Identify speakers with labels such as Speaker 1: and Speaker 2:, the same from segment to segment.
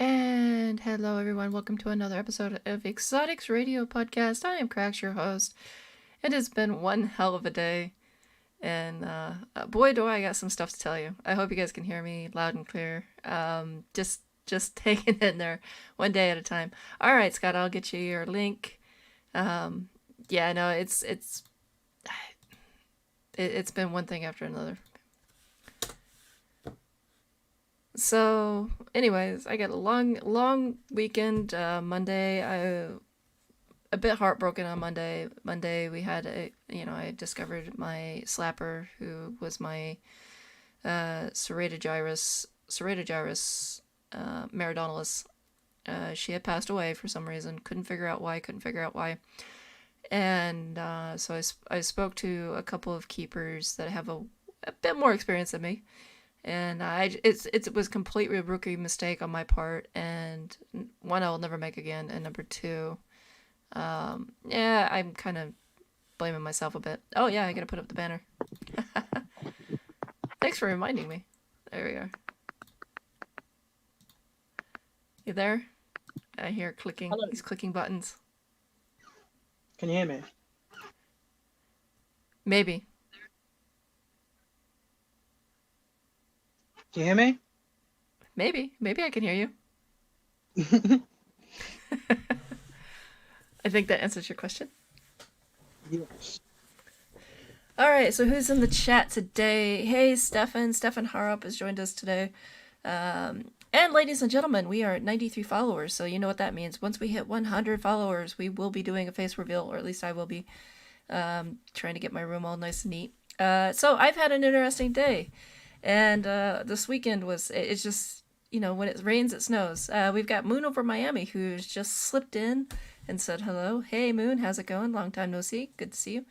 Speaker 1: And hello, everyone. Welcome to another episode of Exotics Radio Podcast. I am Crax, your host. It has been one hell of a day, and boy, do I got some stuff to tell you. I hope you guys can hear me loud and clear. Just taking it in there, one day at a time. All right, Scott, I'll get you your link. Yeah, no, it's been one thing after another. So, anyways, I got a long weekend. Monday, a bit heartbroken on Monday. Monday, we had I discovered my slapper, who was my serrated gyrus meridionalis. She had passed away for some reason. Couldn't figure out why. And so I spoke to a couple of keepers that have a bit more experience than me. And it was completely a rookie mistake on my part, and one, I will never make again, and number two, yeah, I'm kind of blaming myself a bit. Oh yeah, I gotta put up the banner. Thanks for reminding me. There we are. You there? I hear clicking.
Speaker 2: Hello.
Speaker 1: He's clicking buttons.
Speaker 2: Can you hear me?
Speaker 1: Maybe.
Speaker 2: Can you hear me?
Speaker 1: Maybe I can hear you. I think that answers your question.
Speaker 2: Yes.
Speaker 1: All right, so who's in the chat today? Hey, Stefan Harrop has joined us today. And ladies and gentlemen, we are at 93 followers, so you know what that means. Once we hit 100 followers, we will be doing a face reveal, or at least I will be, trying to get my room all nice and neat. So I've had an interesting day. And this weekend it's just, when it rains, it snows. We've got Moon over Miami, who's just slipped in and said hello. Hey, Moon, how's it going? Long time no see. Good to see you.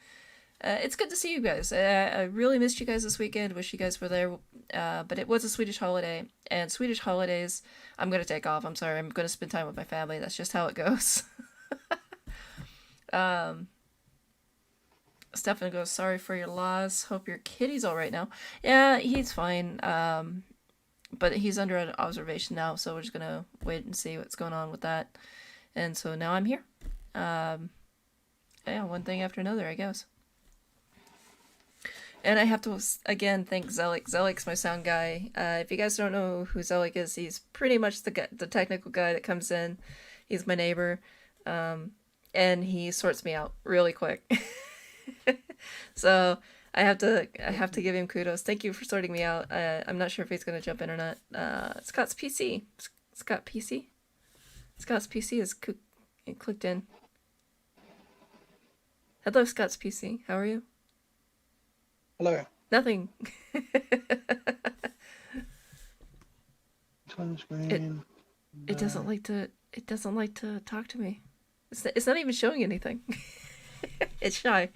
Speaker 1: It's good to see you guys. I really missed you guys this weekend. Wish you guys were there. But it was a Swedish holiday. And Swedish holidays, I'm going to take off. I'm sorry. I'm going to spend time with my family. That's just how it goes. Stefan goes, sorry for your loss. Hope your kitty's all right now. Yeah, he's fine. But he's under an observation now, so we're just gonna wait and see what's going on with that. And so now I'm here. Yeah, one thing after another, I guess. And I have to, again, thank Zelik. Zelik's my sound guy. If you guys don't know who Zelik is, he's pretty much the technical guy that comes in. He's my neighbor. And he sorts me out really quick. So I have to give him kudos. Thank you for sorting me out. I'm not sure if he's gonna jump in or not. Scott's PC. Scott's PC is clicked in. Hello, Scott's PC. How are you?
Speaker 2: Hello.
Speaker 1: Nothing. It doesn't like to talk to me. It's not even showing anything. It's shy.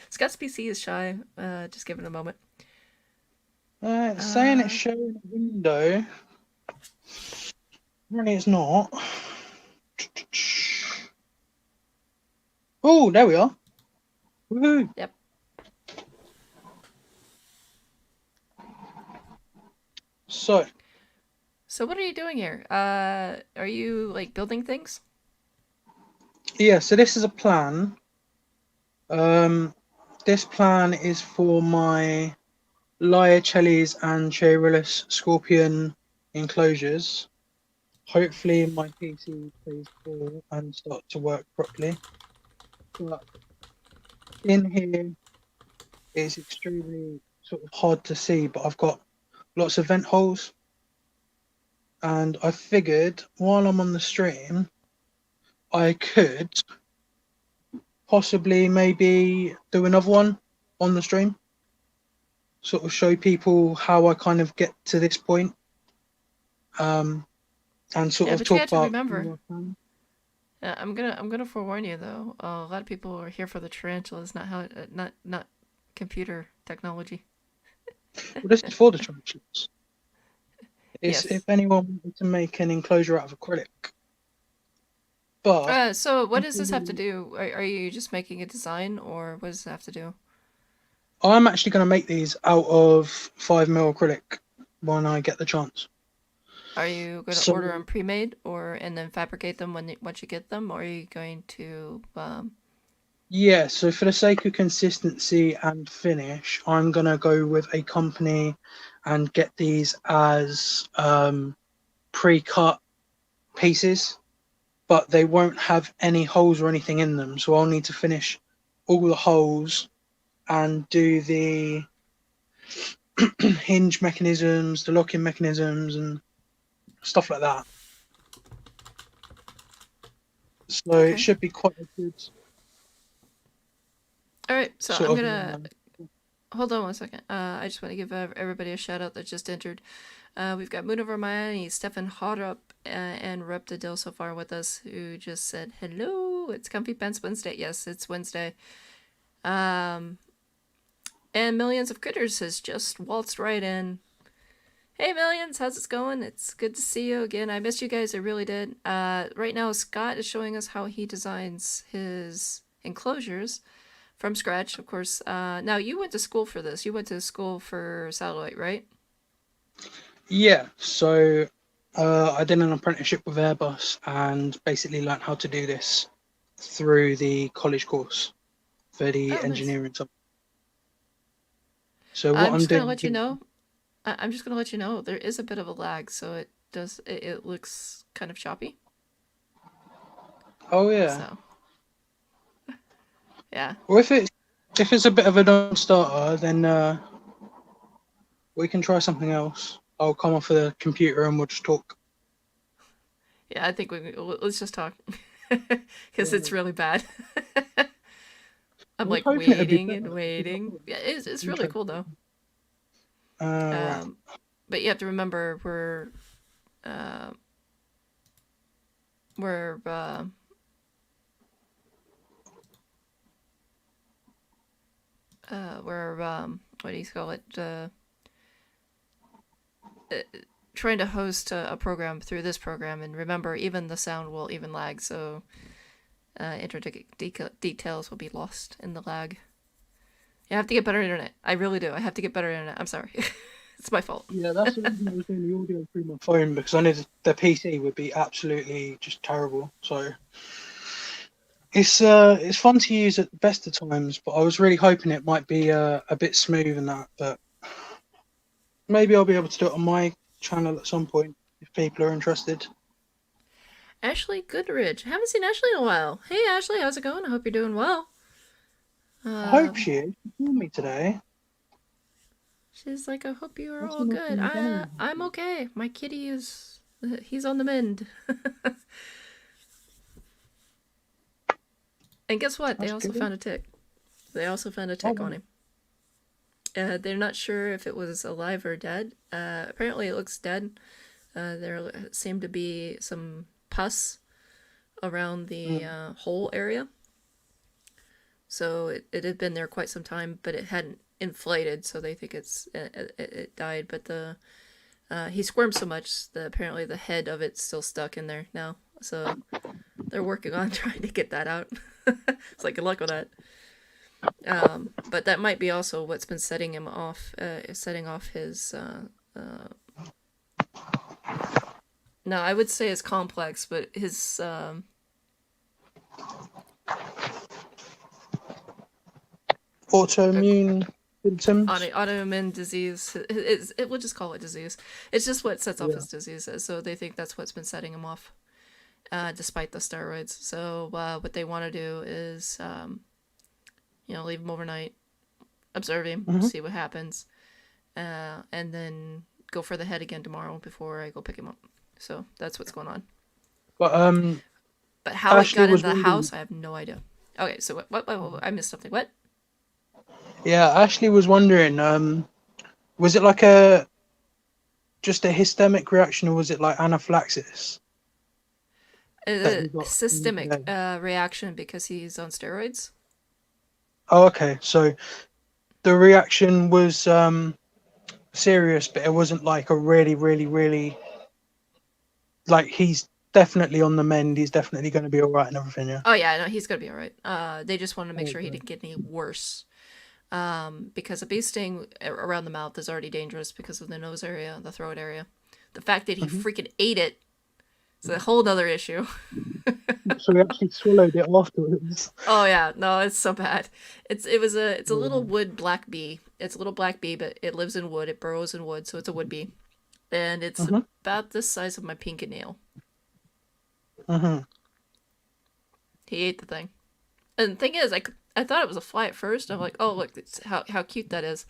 Speaker 1: Scott's PC is shy. Just give it a moment.
Speaker 2: It's saying it's showing a window. Really, it's not. Oh, there we are. Woohoo!
Speaker 1: Yep. So what are you doing here? Are you like building things?
Speaker 2: Yeah. So this is a plan. This plan is for my Liacheles and Chaerilus scorpion enclosures. Hopefully my PC plays ball and start to work properly. But in here it's extremely sort of hard to see, but I've got lots of vent holes. And I figured while I'm on the stream, I could possibly maybe do another one on the stream, sort of show people how I kind of get to this point, and sort of talk about.
Speaker 1: Remember, I'm gonna forewarn you though. A lot of people are here for the tarantulas, not computer technology.
Speaker 2: Well, this is for the tarantulas. It's
Speaker 1: yes.
Speaker 2: If anyone wanted to make an enclosure out of acrylic. But
Speaker 1: so what does this have to do? Are you just making a design, or what does it have to do?
Speaker 2: I'm actually going to make these out of 5mm acrylic when I get the chance.
Speaker 1: Are you going to
Speaker 2: So
Speaker 1: order them pre-made, or and then fabricate them once you get them, or are you going to?
Speaker 2: yeah, so for the sake of consistency and finish, I'm gonna go with a company and get these as pre-cut pieces, but they won't have any holes or anything in them. So I'll need to finish all the holes and do the hinge mechanisms, the locking mechanisms, and stuff like that. So it
Speaker 1: Okay.
Speaker 2: should be quite a good
Speaker 1: All right. So
Speaker 2: sort
Speaker 1: I'm
Speaker 2: of.
Speaker 1: gonna hold on one second. I just want to give everybody a shout out that just entered. We've got Moon over Miami, Stefan Horup, and Reptidil so far with us, who just said hello. It's Comfy Pants Wednesday. Yes, it's Wednesday. Um, and Millions of Critters has just waltzed right in. Hey Millions, how's it going? It's good to see you again. I missed you guys, I really did. Right now Scott is showing us how he designs his enclosures from scratch, of course. Now you went to school for this. You went to school for satellite, right?
Speaker 2: Yeah, so I did an apprenticeship with Airbus and basically learned how to do this through the college course for the
Speaker 1: Oh, nice.
Speaker 2: engineering sub. So what
Speaker 1: I'm
Speaker 2: I'm
Speaker 1: just gonna
Speaker 2: doing
Speaker 1: let you
Speaker 2: here,
Speaker 1: know. I'm just gonna let you know there is a bit of a lag, so it looks kind of choppy.
Speaker 2: oh yeah,
Speaker 1: So yeah,
Speaker 2: well if it's a bit of a non-starter, then we can try something else. I'll come off the computer and we'll just talk.
Speaker 1: yeah. I think let's just talk because
Speaker 2: Yeah.
Speaker 1: it's really bad.
Speaker 2: I
Speaker 1: I'm
Speaker 2: was
Speaker 1: like
Speaker 2: hoping it'd be
Speaker 1: waiting and
Speaker 2: better because I
Speaker 1: waiting.
Speaker 2: thought
Speaker 1: Yeah,
Speaker 2: it was
Speaker 1: it's really cool
Speaker 2: interesting.
Speaker 1: though.
Speaker 2: Right.
Speaker 1: Um, but you have to remember uh, we're we're what do you call it? Uh, Trying to host a program through this program, and remember, even the sound will even lag, so details will be lost in the lag. I have to get better internet. I really do. I have to get better internet. I'm sorry. It's my fault.
Speaker 2: Yeah, that's the reason I was doing the audio through my phone because I knew the PC would be absolutely just terrible. So it's fun to use at the best of times, but I was really hoping it might be a bit smooth and that. But maybe I'll be able to do it on my channel at some point if people are interested.
Speaker 1: Ashley Goodrich. Haven't seen Ashley in a while. Hey Ashley, how's it going? I hope you're doing well.
Speaker 2: I hope
Speaker 1: Um,
Speaker 2: she is. She called me today.
Speaker 1: she's like, I hope you are
Speaker 2: What's
Speaker 1: all
Speaker 2: not
Speaker 1: good.
Speaker 2: being
Speaker 1: I'm
Speaker 2: done?
Speaker 1: okay. My kitty is he's on the mend. And guess what? They
Speaker 2: That's
Speaker 1: also
Speaker 2: good.
Speaker 1: found a tick. They also found a
Speaker 2: Oh,
Speaker 1: tick on him. They're not sure if it was alive or dead. Apparently, it looks dead. There seemed to be some pus around the
Speaker 2: mm.
Speaker 1: hole area. So it had been there quite some time, but it hadn't inflated, so they think it died. But the he squirmed so much that apparently the head of it's still stuck in there now. So they're working on trying to get that out. It's like good luck with that. But that might be also what's been setting him off, setting off his. No, I would say it's complex, but his
Speaker 2: Autoimmune symptoms.
Speaker 1: autoimmune disease. We'll just call it disease. It's just what sets off
Speaker 2: Yeah.
Speaker 1: his disease. So they think that's what's been setting him off, despite the steroids. So what they want to do is, leave him overnight, observe him,
Speaker 2: Hmm.
Speaker 1: see what happens, and then go for the head again tomorrow before I go pick him up. So that's what's going on.
Speaker 2: But
Speaker 1: But how it
Speaker 2: Ashley
Speaker 1: got into
Speaker 2: was
Speaker 1: the
Speaker 2: wondering.
Speaker 1: house, I have no idea. Okay, so what I missed something. What?
Speaker 2: Yeah, Ashley was wondering. Was it like a just a histamic reaction, or was it like anaphylaxis that he got from the
Speaker 1: Systemic
Speaker 2: day?
Speaker 1: reaction because he's on steroids.
Speaker 2: Oh, okay. So the reaction was serious, but it wasn't like a really, really, really like he's definitely on the mend. He's definitely going to be all right and everything. Yeah.
Speaker 1: Oh yeah, no, he's gonna be all right. They just wanted to make
Speaker 2: Oh,
Speaker 1: sure he
Speaker 2: okay.
Speaker 1: didn't get any worse. Because a bee sting around the mouth is already dangerous because of the nose area, the throat area. The fact that he
Speaker 2: Hmm.
Speaker 1: freaking ate it is a whole other issue.
Speaker 2: So he actually swallowed it afterwards.
Speaker 1: Oh yeah, no, it's so bad. It's a little
Speaker 2: Yeah.
Speaker 1: wood black bee. It's a little black bee, but it lives in wood. It burrows in wood, so it's a wood bee, and it's
Speaker 2: Hmm.
Speaker 1: about the size of my pinky nail.
Speaker 2: Hmm.
Speaker 1: He ate the thing. And the thing is, I thought it was a fly at first. I'm like, oh look, it's how cute that is.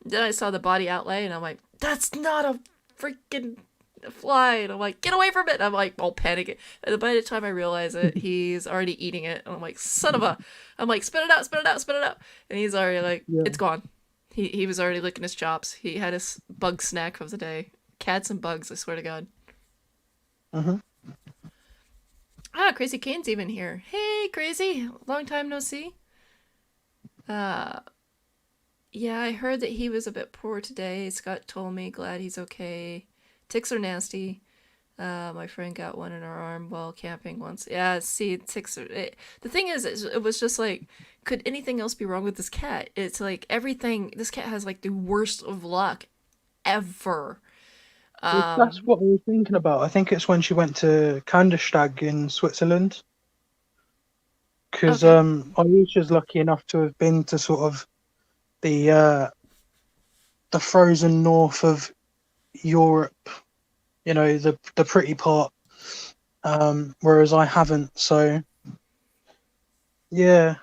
Speaker 1: Then I saw the body outlay, and I'm like, that's not a freaking fly. And I'm like, get away from it. And I'm like, all panicking. And by the time I realize it, he's already eating it. And I'm like, son of a. I'm like, spit it out, spit it out, spit it out. And he's already like,
Speaker 2: Yeah.
Speaker 1: it's gone. He was already licking his chops. He had his bug snack of the day. Cats and bugs, I swear to God.
Speaker 2: Hmm.
Speaker 1: Ah, Crazy Kane's even here. Hey, Crazy. Long time no see. Uh, yeah, I heard that he was a bit poor today. Scott told me. Glad he's okay. Ticks are nasty. My friend got one in her arm while camping once. Yeah, see, ticks are. The thing is, it was just like, could anything else be wrong with this cat? It's like everything. This cat has like the worst of luck ever.
Speaker 2: Well, that's
Speaker 1: Um,
Speaker 2: what I was thinking about. I think it's when she went to Kandersteg in Switzerland. Because
Speaker 1: okay,
Speaker 2: Ayesha's lucky enough to have been to sort of the uh, the frozen north of Europe, the pretty part, whereas I haven't. So yeah,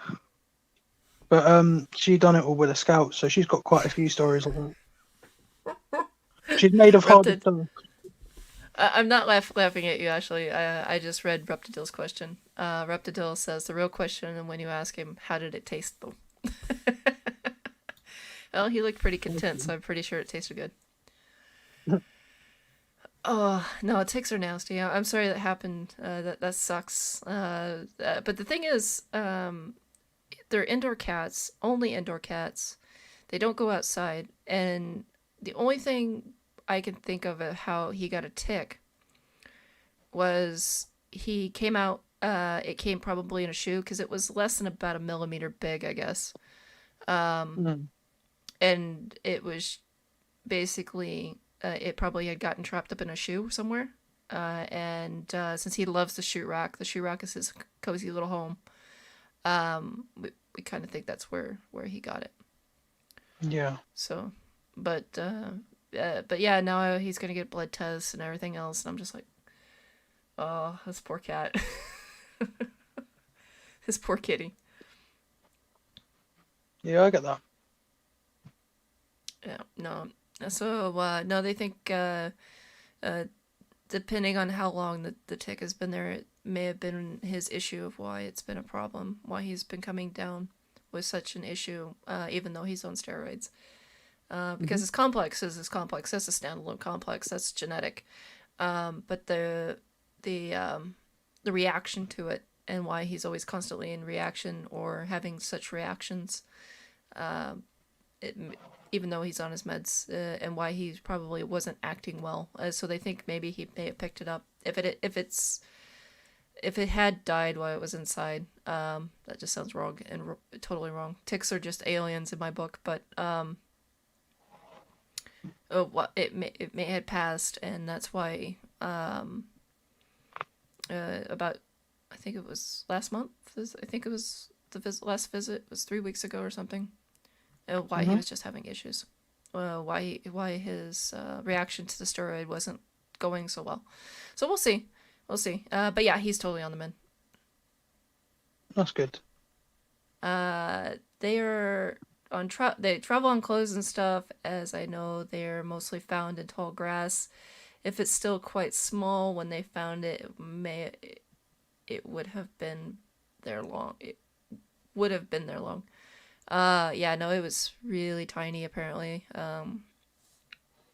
Speaker 2: but she done it all with a scout, so she's got quite a few stories like that. She's made of harder
Speaker 1: Reptid.
Speaker 2: stuff.
Speaker 1: I'm not laughing at you, actually. I just read Reptidil's question. Reptidil says the real question, and when you ask him, how did it taste, though? Well, he looked pretty content, so I'm pretty sure it tasted good. Oh no, ticks are nasty. I'm sorry that happened. That sucks. But the thing is, they're indoor cats, only indoor cats. They don't go outside, and the only thing I can think of how he got a tick was he came out. It came probably in a shoe because it was less than about a millimeter big, I guess. Um,
Speaker 2: Mm.
Speaker 1: and it was basically it probably had gotten trapped up in a shoe somewhere. And since he loves the shoe rack is his cozy little home. We kind of think that's where he got it.
Speaker 2: Yeah,
Speaker 1: So, but yeah, now he's gonna get blood tests and everything else, and I'm just like, oh, this poor cat, this poor kitty.
Speaker 2: yeah, I get that.
Speaker 1: Yeah, no. So no, they think uh, depending on how long the tick has been there, it may have been his issue of why it's been a problem, why he's been coming down with such an issue, even though he's on steroids. Because
Speaker 2: Hmm.
Speaker 1: his complex is his complex. That's a standalone complex. That's genetic. But the reaction to it and why he's always constantly in reaction or having such reactions, it, even though he's on his meds, and why he probably wasn't acting well. So they think maybe he may have picked it up. If it had died while it was inside, that just sounds wrong and totally wrong. Ticks are just aliens in my book, but what it may had passed, and that's why about I think it was last month. I think it was last visit was 3 weeks ago or something. Why he
Speaker 2: Hmm.
Speaker 1: was just having issues. Why his reaction to the steroid wasn't going so well. So we'll see. We'll see. But yeah, he's totally on the mend.
Speaker 2: That's good.
Speaker 1: They are they travel on clothes and stuff. As I know, they're mostly found in tall grass. If it's still quite small when they found it, it would have been there long. It would have been there long. Yeah, no, it was really tiny apparently.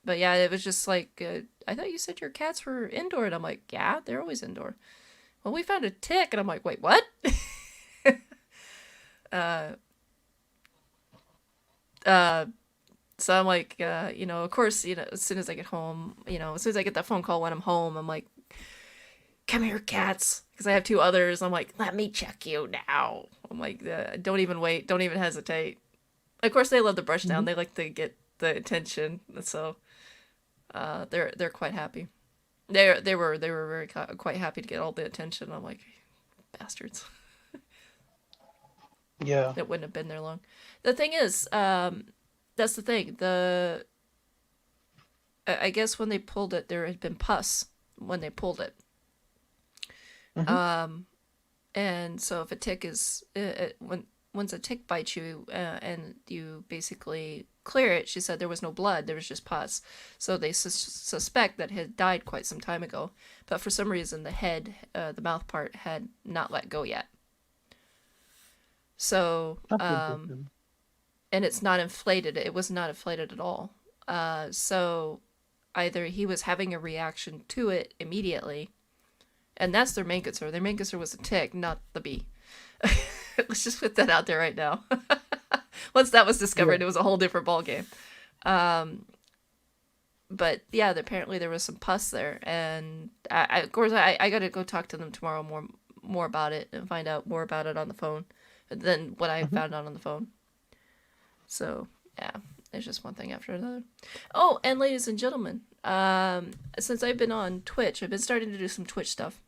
Speaker 1: But yeah, it was just like I thought you said your cats were indoor, and I'm like, yeah, they're always indoor. Well, we found a tick, and I'm like, wait, what? uh, uh, so I'm like, of course, as soon as I get home, as soon as I get that phone call when I'm home, I'm like, come here, cats, because I have two others. I'm like, let me check you now. I'm like, don't even wait, don't even hesitate. Of course, they love the brush down.
Speaker 2: Hmm.
Speaker 1: They like to get the attention, so They're quite happy. They were very quite happy to get all the attention. I'm like, bastards.
Speaker 2: Yeah.
Speaker 1: It wouldn't have been there long. The thing is, that's the thing. I guess when they pulled it, there had been pus when they pulled it.
Speaker 2: Hmm.
Speaker 1: Um, and so if a tick is once a tick bites you and you basically clear it, she said there was no blood, there was just pus. So they suspect that it had died quite some time ago, but for some reason the head, the mouth part, had not let go yet. So
Speaker 2: That's interesting.
Speaker 1: and it's not inflated. It was not inflated at all. So either he was having a reaction to it immediately, and that's their main concern. Their main concern was the tick, not the bee. Let's just put that out there right now. Once that was
Speaker 2: Yeah.
Speaker 1: discovered, it was a whole different ballgame. Um, but yeah, apparently there was some pus there, and of course I got to go talk to them tomorrow more about it and find out more about it on the phone than what I
Speaker 2: Hmm.
Speaker 1: found out on the phone. So yeah, it's just one thing after another. Oh, and ladies and gentlemen, since I've been on Twitch, I've been starting to do some Twitch stuff.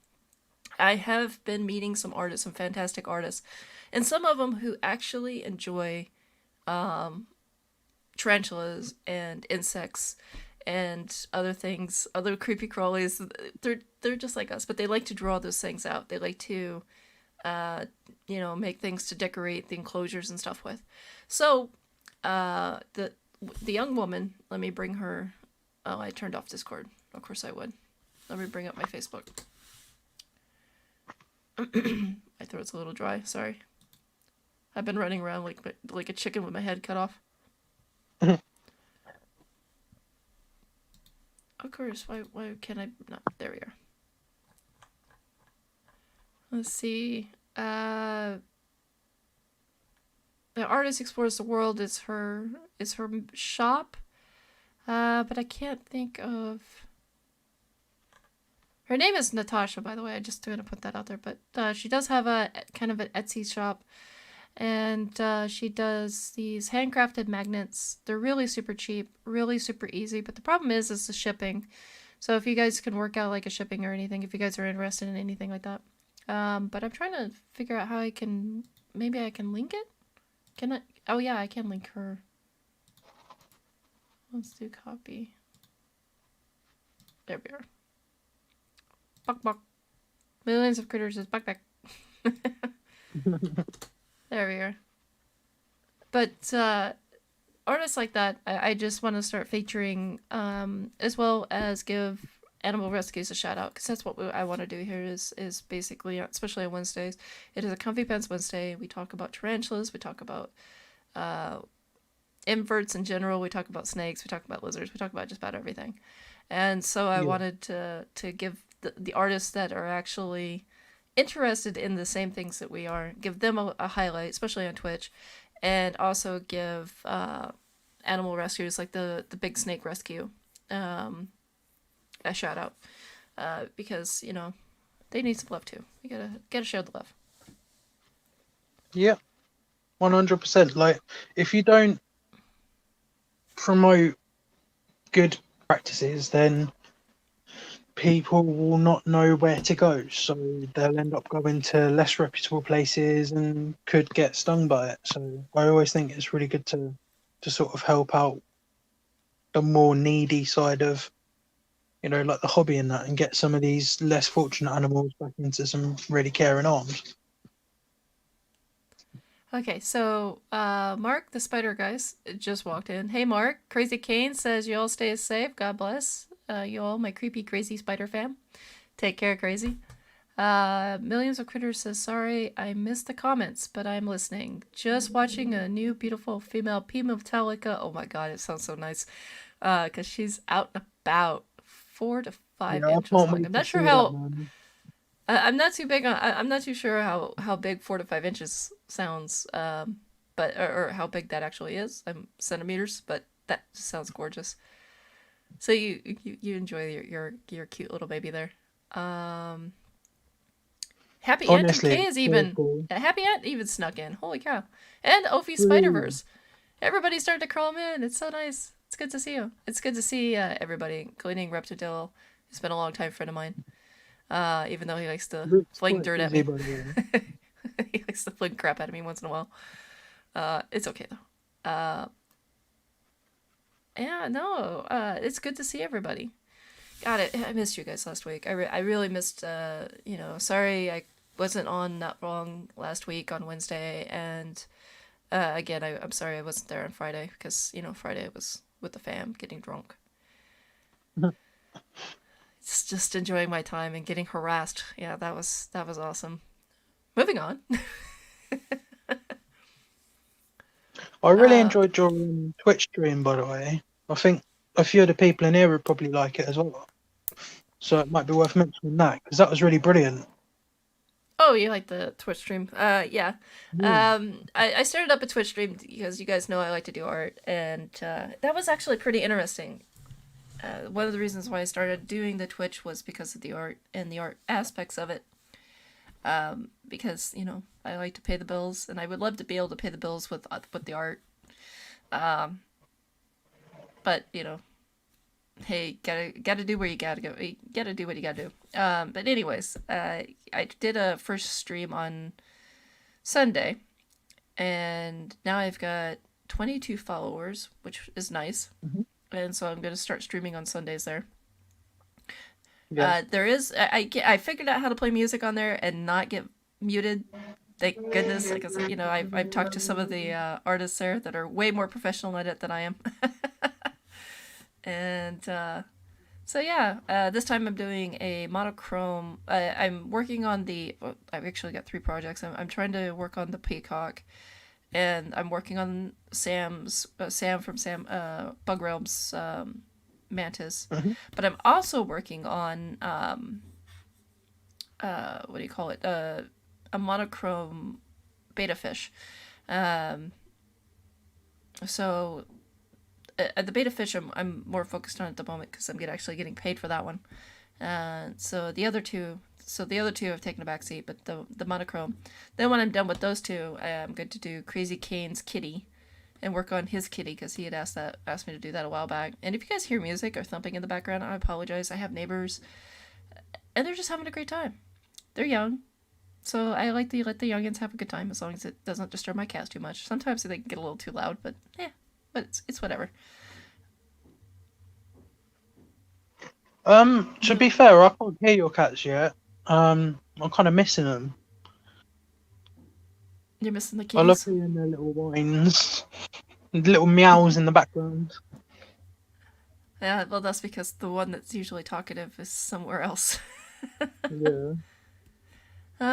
Speaker 1: I have been meeting some artists, some fantastic artists, and some of them who actually enjoy tarantulas and insects and other things, other creepy crawlies. They're just like us, but they like to draw those things out. They like to, uh, make things to decorate the enclosures and stuff with. So, the young woman, let me bring her. Oh, I turned off Discord. Of course I would. Let me bring up my Facebook. My throat's a little dry. Sorry. I've been running around like a chicken with my head cut off. Of course. Why can't I? No, there we are. Let's see. The artist explores the world. Is her shop. But I can't think of. Her name is Natasha, by the way. I just going to put that out there. But she does have a kind of an Etsy shop, and she does these handcrafted magnets. They're really super cheap, really super easy. But the problem is the shipping. So if you guys can work out like a shipping or anything, if you guys are interested in anything like that, but I'm trying to figure out how I can. Maybe I can link it. Can I? Oh yeah, I can link her. Let's do copy. There we are. Buck buck. Millions of critters is buck buck. There we are. But artists like that, I just want to start featuring, as well as give animal rescues a shout out, because that's what I want to do here. Is basically, especially on Wednesdays, it is a Comfy Pants Wednesday. We talk about tarantulas. We talk about inverts in general. We talk about snakes. We talk about lizards. We talk about just about everything. And so I
Speaker 2: Yeah.
Speaker 1: wanted to give the artists that are actually interested in the same things that we are, give them a highlight, especially on Twitch, and also give animal rescues like the big snake rescue a shout out, because they need some love too. We gotta share the love.
Speaker 2: Yeah. 100%. Like, if you don't promote good practices, then people will not know where to go. So they'll end up going to less reputable places and could get stung by it. So I always think it's really good to sort of help out the more needy side of, like the hobby and that, and get some of these less fortunate animals back into some really caring arms.
Speaker 1: Okay, so Mark the Spider Guys just walked in. Hey Mark, Crazy Kane says you all stay safe. God bless you all, my creepy crazy spider fam. Take care, Crazy. Millions of Critters says, sorry, I missed the comments, but I'm listening. Just watching a new beautiful female P Metallica. Oh my god, it sounds so nice. Because she's out and about, 4 to 5
Speaker 2: Yeah, I
Speaker 1: inches
Speaker 2: can't
Speaker 1: long.
Speaker 2: wait
Speaker 1: I'm
Speaker 2: to
Speaker 1: not sure
Speaker 2: see that,
Speaker 1: how.
Speaker 2: man.
Speaker 1: I'm not too big on. I'm not too sure how big 4 to 5 inches sounds. But or how big that actually is. I'm centimeters, but that just sounds gorgeous. So you enjoy your cute little baby there. Um, Happy Aunt
Speaker 2: Honestly,
Speaker 1: 2K
Speaker 2: it's
Speaker 1: is
Speaker 2: so
Speaker 1: even.
Speaker 2: cool.
Speaker 1: Happy Aunt even snuck in. Holy cow! And Ophi Spider
Speaker 2: True.
Speaker 1: Verse. Everybody started to crawl in. It's so nice. It's good to see you. It's good to see everybody, including Reptidil, who's been a long time friend of mine. Even though he likes to
Speaker 2: Luke's
Speaker 1: fling
Speaker 2: quite
Speaker 1: dirt at
Speaker 2: busy,
Speaker 1: me.
Speaker 2: by the way.
Speaker 1: He likes to fling crap at me once in a while. It's okay though. Yeah, no, it's good to see everybody. Got it. I missed you guys last week. I really missed. Sorry I wasn't on that long last week on Wednesday, and again, I'm sorry I wasn't there on Friday because Friday was with the fam getting drunk. It's just enjoying my time and getting harassed. Yeah, that was awesome. Moving on.
Speaker 2: I really
Speaker 1: uh,
Speaker 2: enjoyed your Twitch stream, by the way. I think a few of the people in here would probably like it as well. So it might be worth mentioning that because that was really brilliant.
Speaker 1: oh, you like the Twitch stream? Yeah.
Speaker 2: Yeah.
Speaker 1: I started up a Twitch stream because you guys know I like to do art, and that was actually pretty interesting. One of the reasons why I started doing the Twitch was because of the art and the art aspects of it. Because I like to pay the bills, and I would love to be able to pay the bills with the art. But hey, gotta do where you gotta go. You gotta do what you gotta do. But anyways, I did a first stream on Sunday, and now I've got 22 followers, which is nice.
Speaker 2: Mhm.
Speaker 1: And so I'm gonna start streaming on Sundays there.
Speaker 2: Yeah.
Speaker 1: There is I figured out how to play music on there and not get muted. Thank goodness, because I've talked to some of the artists there that are way more professional at it than I am. And so yeah, this time I'm doing a monochrome. I'm working on I've actually got 3 projects. I'm trying to work on the peacock, and I'm working on Sam from Bug Realms mantis,
Speaker 2: Mhm.
Speaker 1: but I'm also working on what do you call it? A monochrome beta fish. So the beta fish I'm more focused on at the moment because I'm actually getting paid for that one. So the other two have taken a back seat, but the monochrome. Then when I'm done with those two, I'm going to do Crazy Kane's kitty, and work on his kitty because he had asked me to do that a while back. And if you guys hear music or thumping in the background, I apologize. I have neighbors, and they're just having a great time. They're young, so I like to let the youngins have a good time as long as it doesn't disturb my cats too much. Sometimes they can get a little too loud, but it's whatever.
Speaker 2: To be fair, I can't hear your cats yet. I'm kind of missing them.
Speaker 1: You're missing the
Speaker 2: I love
Speaker 1: kitties.
Speaker 2: hearing their little whines, little meows in the background.
Speaker 1: Yeah, well, that's because the one that's usually talkative is somewhere else.
Speaker 2: Yeah.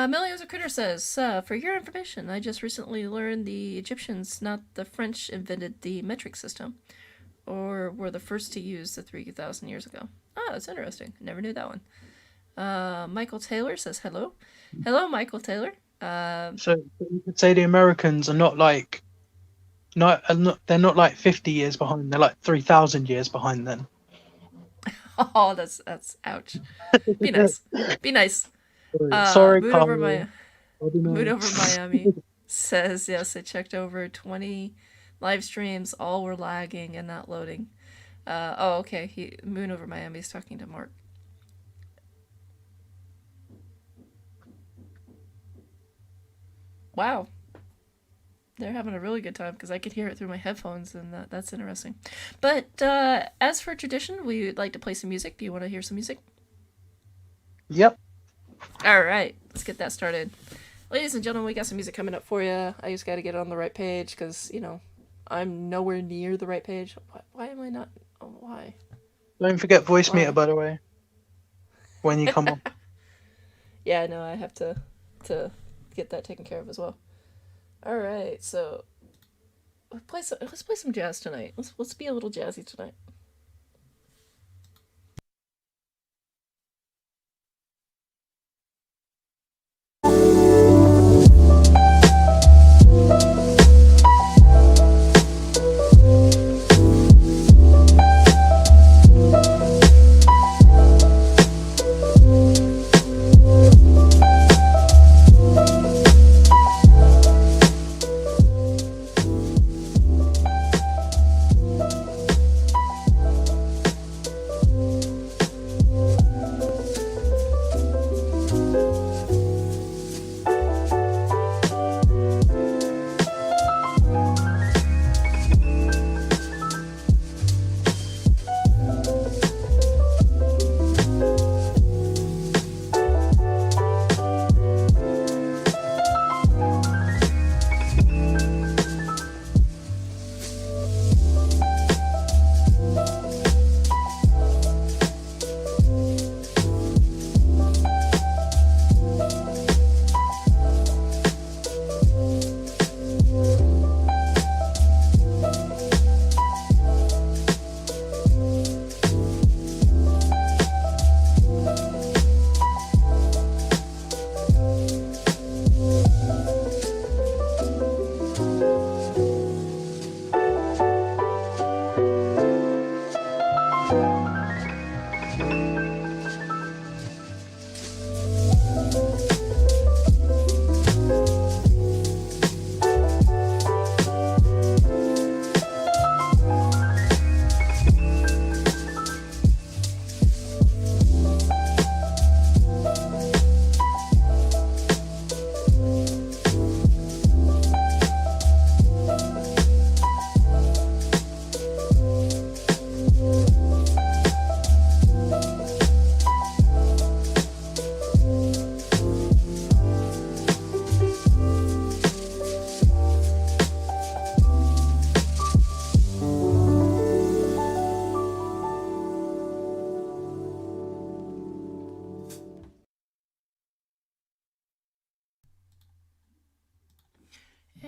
Speaker 1: Millions of Critter says, for your information, I just recently learned the Egyptians, not the French, invented the metric system, or were the first to use the 3,000 years ago. Oh, that's interesting. Never knew that one. Michael Taylor says hello. Hello, Michael Taylor.
Speaker 2: So you could say the Americans are not like, they're not like 50 years behind. They're like 3,000 years behind then.
Speaker 1: Oh, that's ouch. Be nice. Be nice.
Speaker 2: Sorry,
Speaker 1: Mood over
Speaker 2: Carl.
Speaker 1: Mood over Miami says yes. I checked over 20 live streams. All were lagging and not loading. Okay. Moon over Miami is talking to Mark. Wow. They're having a really good time because I could hear it through my headphones, and that's interesting. But as for tradition, we would like to play some music. Do you want to hear some music?
Speaker 2: Yep.
Speaker 1: All right, let's get that started. Ladies and gentlemen, we got some music coming up for you. I just got to get it on the right page because, I'm nowhere near the right page. Why am I not? Oh, why?
Speaker 2: Don't forget voice
Speaker 1: Why?
Speaker 2: meter, by the way, when you come on.
Speaker 1: Yeah, no, I have to get that taken care of as well. All right, so let's play some jazz tonight. Let's be a little jazzy tonight.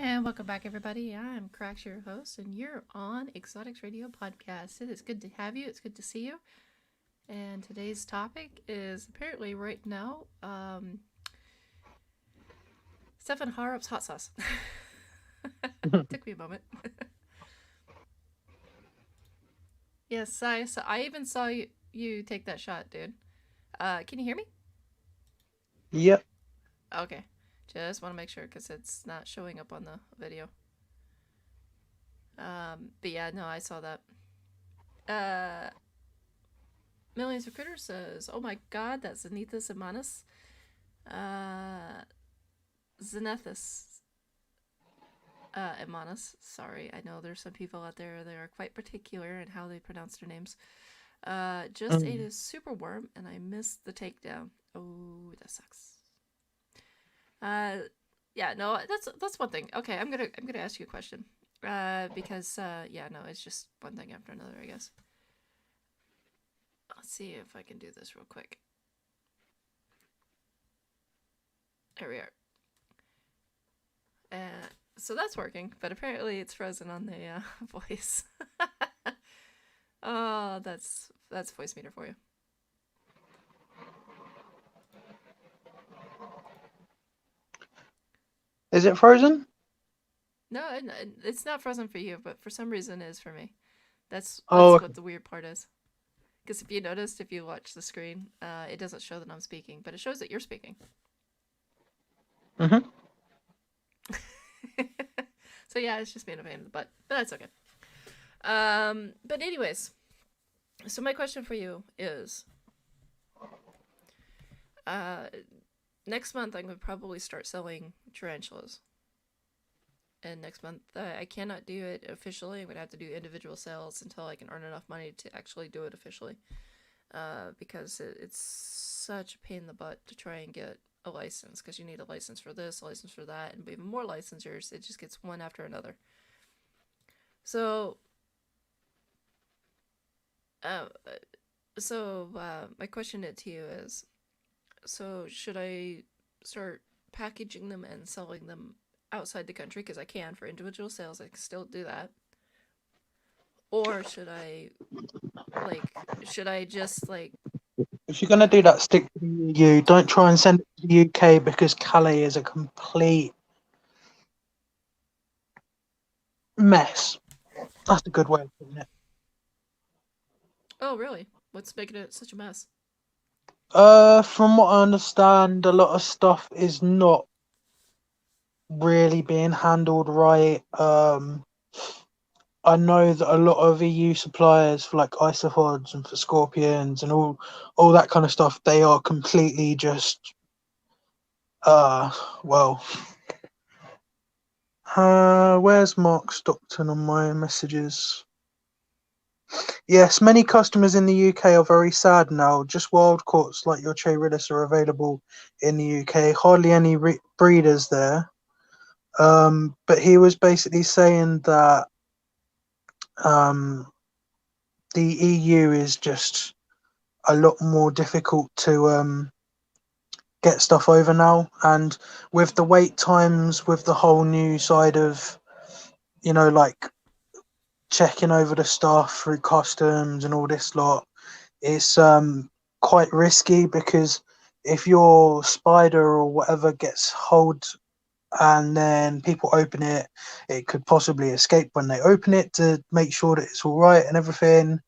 Speaker 1: And welcome back, everybody. I'm Crash, your host, and you're on Exotics Radio Podcast. It is good to have you. It's good to see you. And today's topic is apparently right now, Stefan Harup's hot sauce. Took me a moment. Yes, I even saw you take that shot, dude. Can you hear me?
Speaker 2: Yep.
Speaker 1: Okay. Just want to make sure because it's not showing up on the video. But yeah, no, I saw that. Millions of Critters says, "Oh my God, that's Zenithus Imanus, Zenithus Imanus. Sorry, I know there's some people out there that are quite particular in how they pronounce their names. Just ate a super worm and I missed the takedown. Oh, that sucks. Yeah, no, that's one thing. Okay, I'm gonna ask you a question. Because yeah, no, it's just one thing after another, I guess. Let's see if I can do this real quick. There we are. So that's working, but apparently it's frozen on the voice. Oh, that's voice meter for you.
Speaker 2: Is it frozen?
Speaker 1: No, it's not frozen for you, but for some reason it is for me. That's
Speaker 2: Oh,
Speaker 1: what the weird part is. Because if you noticed, if you watch the screen, it doesn't show that I'm speaking, but it shows that you're speaking.
Speaker 2: mm-hmm.
Speaker 1: So yeah, it's just being a pain in the butt, but that's okay. But anyways, so my question for you is, next month I'm gonna probably start selling tarantulas. And next month I cannot do it officially. I'm gonna have to do individual sales until I can earn enough money to actually do it officially. Because it's such a pain in the butt to try and get a license, because you need a license for this, a license for that, and even more licensures. It just gets one after another. So, my question to you is, so should I start packaging them and selling them outside the country, because I can for individual sales, I can still do that, or should I just like,
Speaker 2: If you're gonna do that, stick to the EU. Don't try and send it to the UK because Calais is a complete mess. That's a good way of putting it.
Speaker 1: oh really, what's making it such a mess?
Speaker 2: From what I understand, a lot of stuff is not really being handled right. I know that a lot of EU suppliers for like isopods and for scorpions and all that kind of stuff, they are completely just well, where's Mark Stockton on my messages? Yes, many customers in the UK are very sad now. Just wild caughts like your Chaerilus are available in the UK. Hardly any breeders there. But he was basically saying that um, the EU is just a lot more difficult to get stuff over now, and with the wait times, with the whole new side of like checking over the stuff through customs and all this lot, it's quite risky because if your spider or whatever gets hold and then people open it, it could possibly escape when they open it. To make sure that it's all right and everything,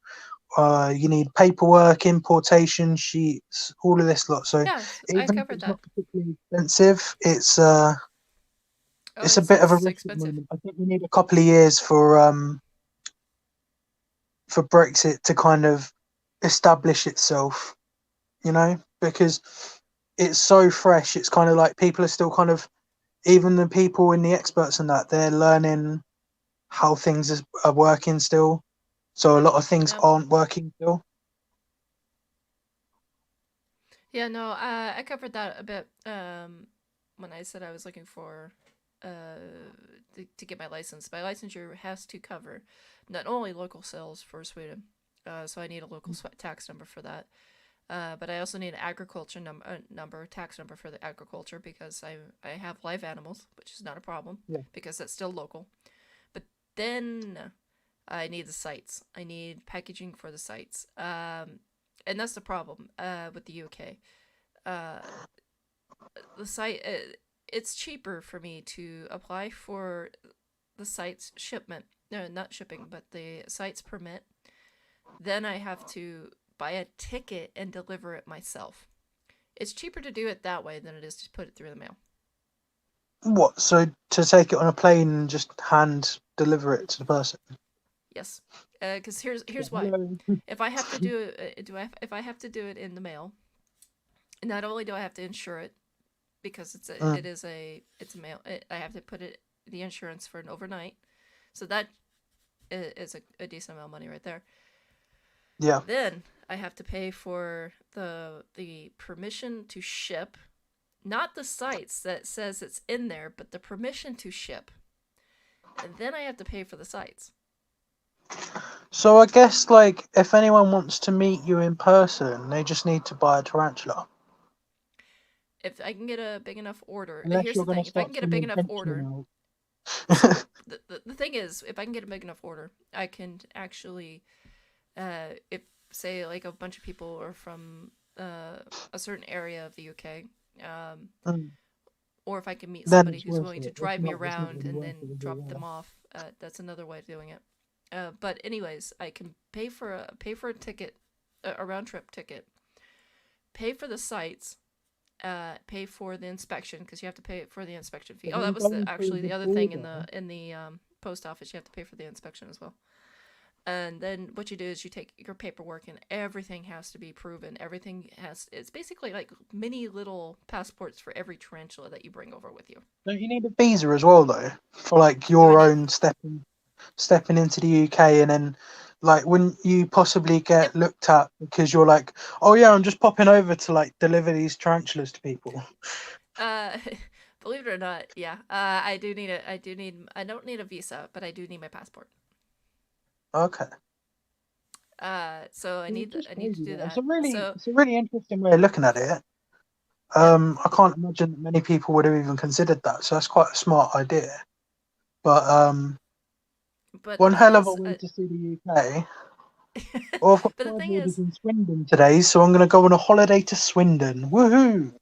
Speaker 2: you need paperwork, importation sheets, all of this lot. So
Speaker 1: Yes, I
Speaker 2: even if
Speaker 1: covered
Speaker 2: it's
Speaker 1: that.
Speaker 2: not particularly expensive,
Speaker 1: Oh,
Speaker 2: it's a bit of a
Speaker 1: it's
Speaker 2: risk at the
Speaker 1: expensive.
Speaker 2: moment. I think we need a couple of years for Brexit to kind of establish itself, because it's so fresh. It's kind of like people are still kind of, even the people in the experts and that, they're learning how things are working still. So a lot of things
Speaker 1: Yep.
Speaker 2: aren't working still.
Speaker 1: Yeah, no, I covered that a bit when I said I was looking for to get my license. My licensure has to cover not only local sales for Sweden, so I need a local tax number for that, But I also need an agriculture tax number for the agriculture because I have live animals, which is not a problem
Speaker 2: Yeah.
Speaker 1: because that's still local. But then I need the sites. I need packaging for the sites. And that's the problem with the UK. Uh, the site, it's cheaper for me to apply for the site's shipment. No, not shipping, but the site's permit. Then I have to buy a ticket and deliver it myself. It's cheaper to do it that way than it is to put it through the mail.
Speaker 2: What? So to take it on a plane and just hand deliver it to the person?
Speaker 1: Yes, because here's why.
Speaker 2: Hello.
Speaker 1: If I have to do it, if I have to do it in the mail, not only do I have to insure it because
Speaker 2: Mm,
Speaker 1: it's a mail. I have to put it the insurance for an overnight, so that is a decent amount of money right there.
Speaker 2: yeah.
Speaker 1: Then I have to pay for the permission to ship, not the sites that says it's in there, but the permission to ship. And then I have to pay for the sites.
Speaker 2: So I guess like if anyone wants to meet you in person, they just need to buy a tarantula.
Speaker 1: If I can get a big enough order,
Speaker 2: Unless
Speaker 1: here's
Speaker 2: you're
Speaker 1: the
Speaker 2: gonna
Speaker 1: thing: if I can
Speaker 2: start
Speaker 1: get a big
Speaker 2: sending
Speaker 1: enough order,
Speaker 2: henchmen
Speaker 1: so
Speaker 2: out.
Speaker 1: the thing is, if I can get a big enough order, I can actually, if say like a bunch of people are from a certain area of the UK, um,
Speaker 2: Mm,
Speaker 1: or if I can meet
Speaker 2: then
Speaker 1: somebody
Speaker 2: it's
Speaker 1: who's
Speaker 2: worth
Speaker 1: willing to
Speaker 2: it. If
Speaker 1: drive me
Speaker 2: not, it's not
Speaker 1: around
Speaker 2: really
Speaker 1: and
Speaker 2: worth
Speaker 1: then
Speaker 2: it, is
Speaker 1: drop
Speaker 2: it?
Speaker 1: them off, that's another way of doing it. But anyways, I can pay for a ticket, a round trip ticket, pay for the sites, pay for the inspection because you have to pay for the inspection fee.
Speaker 2: Have
Speaker 1: Oh,
Speaker 2: you
Speaker 1: that was
Speaker 2: gone through
Speaker 1: actually
Speaker 2: the
Speaker 1: the other thing in
Speaker 2: border?
Speaker 1: the post office. You have to pay for the inspection as well. And then what you do is you take your paperwork and everything has to be proven. Everything has it's basically like mini little passports for every tarantula that you bring over with you.
Speaker 2: Don't you need a visa as well though, for like
Speaker 1: Do I
Speaker 2: your
Speaker 1: need?
Speaker 2: own stepping into the UK, and then like wouldn't you possibly
Speaker 1: Yep.
Speaker 2: get looked at because you're like, oh yeah, I'm just popping over to like deliver these tarantulas to people.
Speaker 1: Uh, believe it or not, yeah. I do need a. I do need. I don't need a visa, but I do need my passport.
Speaker 2: Okay.
Speaker 1: So
Speaker 2: It's just
Speaker 1: I need to
Speaker 2: crazy.
Speaker 1: do
Speaker 2: That.
Speaker 1: that. So
Speaker 2: It's a really interesting way of looking at it.
Speaker 1: yep.
Speaker 2: I can't imagine that many people would have even considered that. So that's quite a smart idea. But
Speaker 1: But the
Speaker 2: one
Speaker 1: thing
Speaker 2: hell of a
Speaker 1: is,
Speaker 2: way to see the UK.
Speaker 1: but
Speaker 2: Well, I've got
Speaker 1: the
Speaker 2: five
Speaker 1: thing
Speaker 2: orders
Speaker 1: is,
Speaker 2: in Swindon today, so I'm going to go on a holiday to Swindon. Woohoo!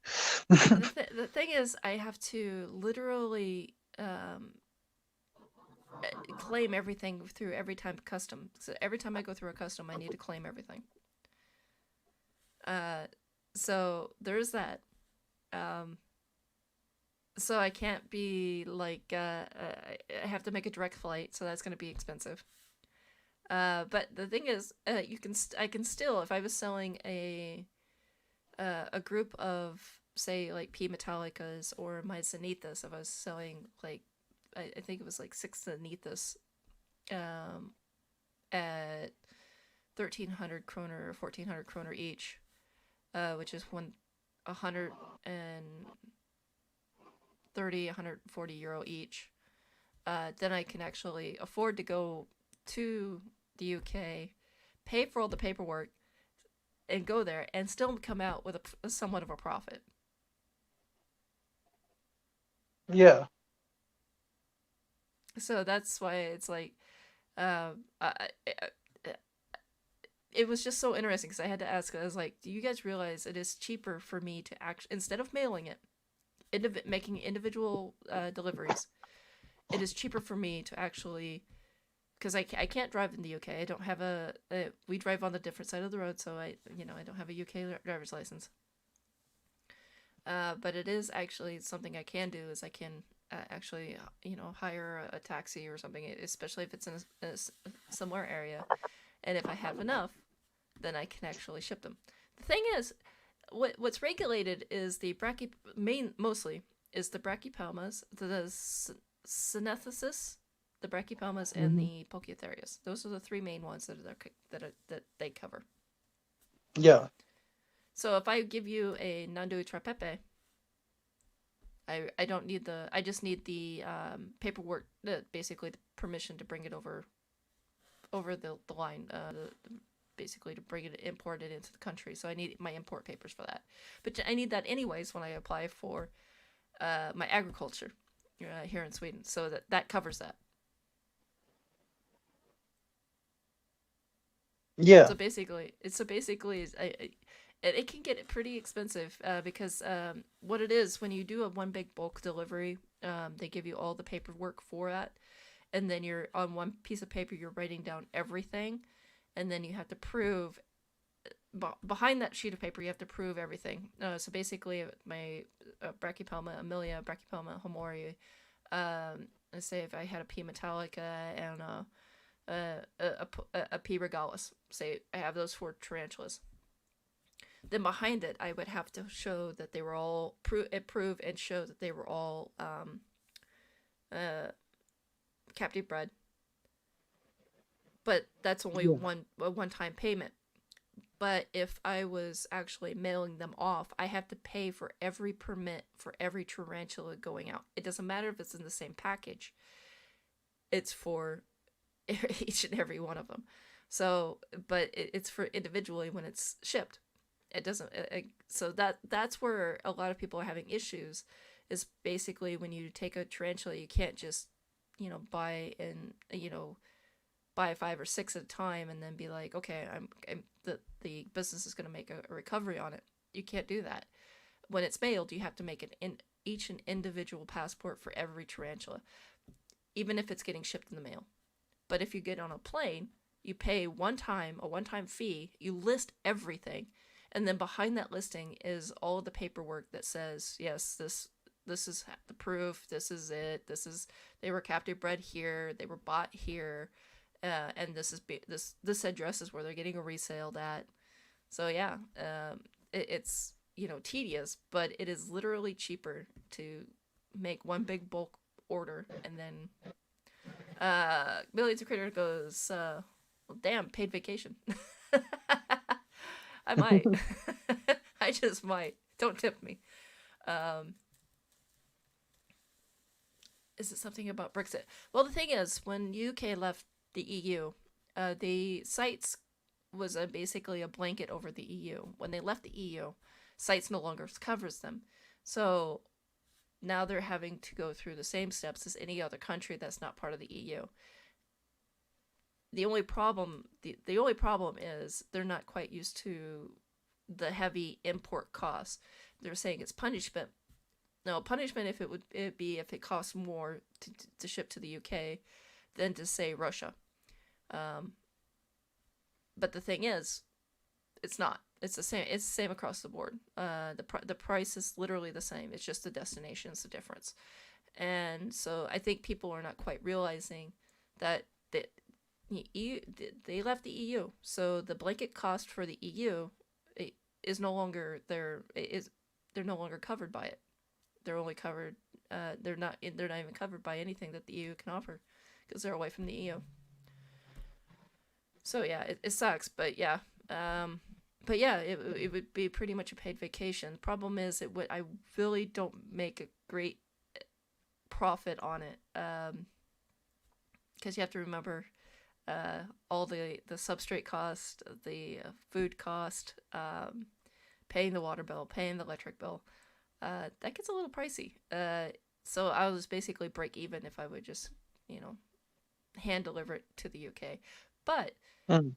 Speaker 1: the thing is, I have to literally claim everything through every time custom. So every time I go through a custom, I need to claim everything. Uh, so there's that. Um, so I can't be like I have to make a direct flight, so that's going to be expensive. But the thing is, I can still if I was selling a group of say like P Metallicas or my Zenithas, if I was selling like I think it was like six Zenithas um, at 1,300 kroner or 1,400 kroner each, which is 130, 140 euro each. Then I can actually afford to go to the UK, pay for all the paperwork, and go there, and still come out with a somewhat of a profit.
Speaker 2: Yeah.
Speaker 1: So that's why it's like, I, it was just so interesting because I had to ask. I was like, "Do you guys realize it is cheaper for me to actually instead of mailing it, making individual deliveries, it is cheaper for me to actually because I can't drive in the UK. I don't have we drive on the different side of the road, so I don't have a UK driver's license. But it is actually something I can do is I can actually hire a taxi or something, especially if it's in a similar area, and if I have enough, then I can actually ship them. The thing is, what's regulated is the mostly is the brachypelmas, the synethesis, the brachypelmas, and
Speaker 2: Hmm.
Speaker 1: the polytherias. Those are the three main ones that they cover.
Speaker 2: Yeah.
Speaker 1: So if I give you a Nandui trapepe, I don't need I just need the paperwork, basically the permission to bring it over the line, basically to bring it import it into the country. So I need my import papers for that. But I need that anyways when I apply for my agriculture here in Sweden. So that covers that.
Speaker 2: Yeah.
Speaker 1: So basically, it can get pretty expensive because what it is when you do a one big bulk delivery, they give you all the paperwork for that, and then you're on one piece of paper you're writing down everything, and then you have to prove behind that sheet of paper you have to prove everything. So basically, my Brachypelma amelia, Brachypelma homori, let's say if I had a P metallica and a P regalis, say I have those 4 tarantulas. Then behind it, I would have to show that they were all prove and show that they were all captive bred. But that's only
Speaker 2: Yeah.
Speaker 1: a one time payment. But if I was actually mailing them off, I have to pay for every permit for every tarantula going out. It doesn't matter if it's in the same package. It's for each and every one of them. So, but it's for individually when it's shipped. It doesn't. So that's where a lot of people are having issues. Is basically when you take a tarantula, you can't just buy and buy 5 or 6 at a time and then be like, okay, I'm the business is going to make a recovery on it. You can't do that. When it's mailed, you have to make each an individual passport for every tarantula, even if it's getting shipped in the mail. But if you get on a plane, you pay a one-time fee, you list everything, and then behind that listing is all the paperwork that says, yes, this is the proof, this is it, they were captive bred here, they were bought here, and this address is where they're getting a resale at. So yeah, it's tedious, but it is literally cheaper to make one big bulk order and then Millions of Critter goes, well, damn, paid vacation. I might. I just might. Don't tip me. Um, is it something about Brexit? Well, the thing is, when UK left the EU, the sites was basically a blanket over the EU. When they left the EU, sites no longer covers them. So now they're having to go through the same steps as any other country that's not part of the EU. The only problem is they're not quite used to the heavy import costs. They're saying it's punishment. No, punishment it'd be if it costs more to ship to the UK than to say Russia. Um, but the thing is, it's not. It's the same. It's the same across the board. The price is literally the same. It's just the destination is the difference. And so I think people are not quite realizing that EU, they left the EU, so the blanket cost for the EU is no longer they're no longer covered by it. They're only covered. They're not even covered by anything that the EU can offer because they're away from the EU. So yeah, it sucks, but yeah. It would be pretty much a paid vacation. The problem is I really don't make a great profit on it because you have to remember all the substrate cost, the food cost, paying the water bill, paying the electric bill. That gets a little pricey. So I was basically break even if I would just hand deliver it to the UK, but
Speaker 2: Mm.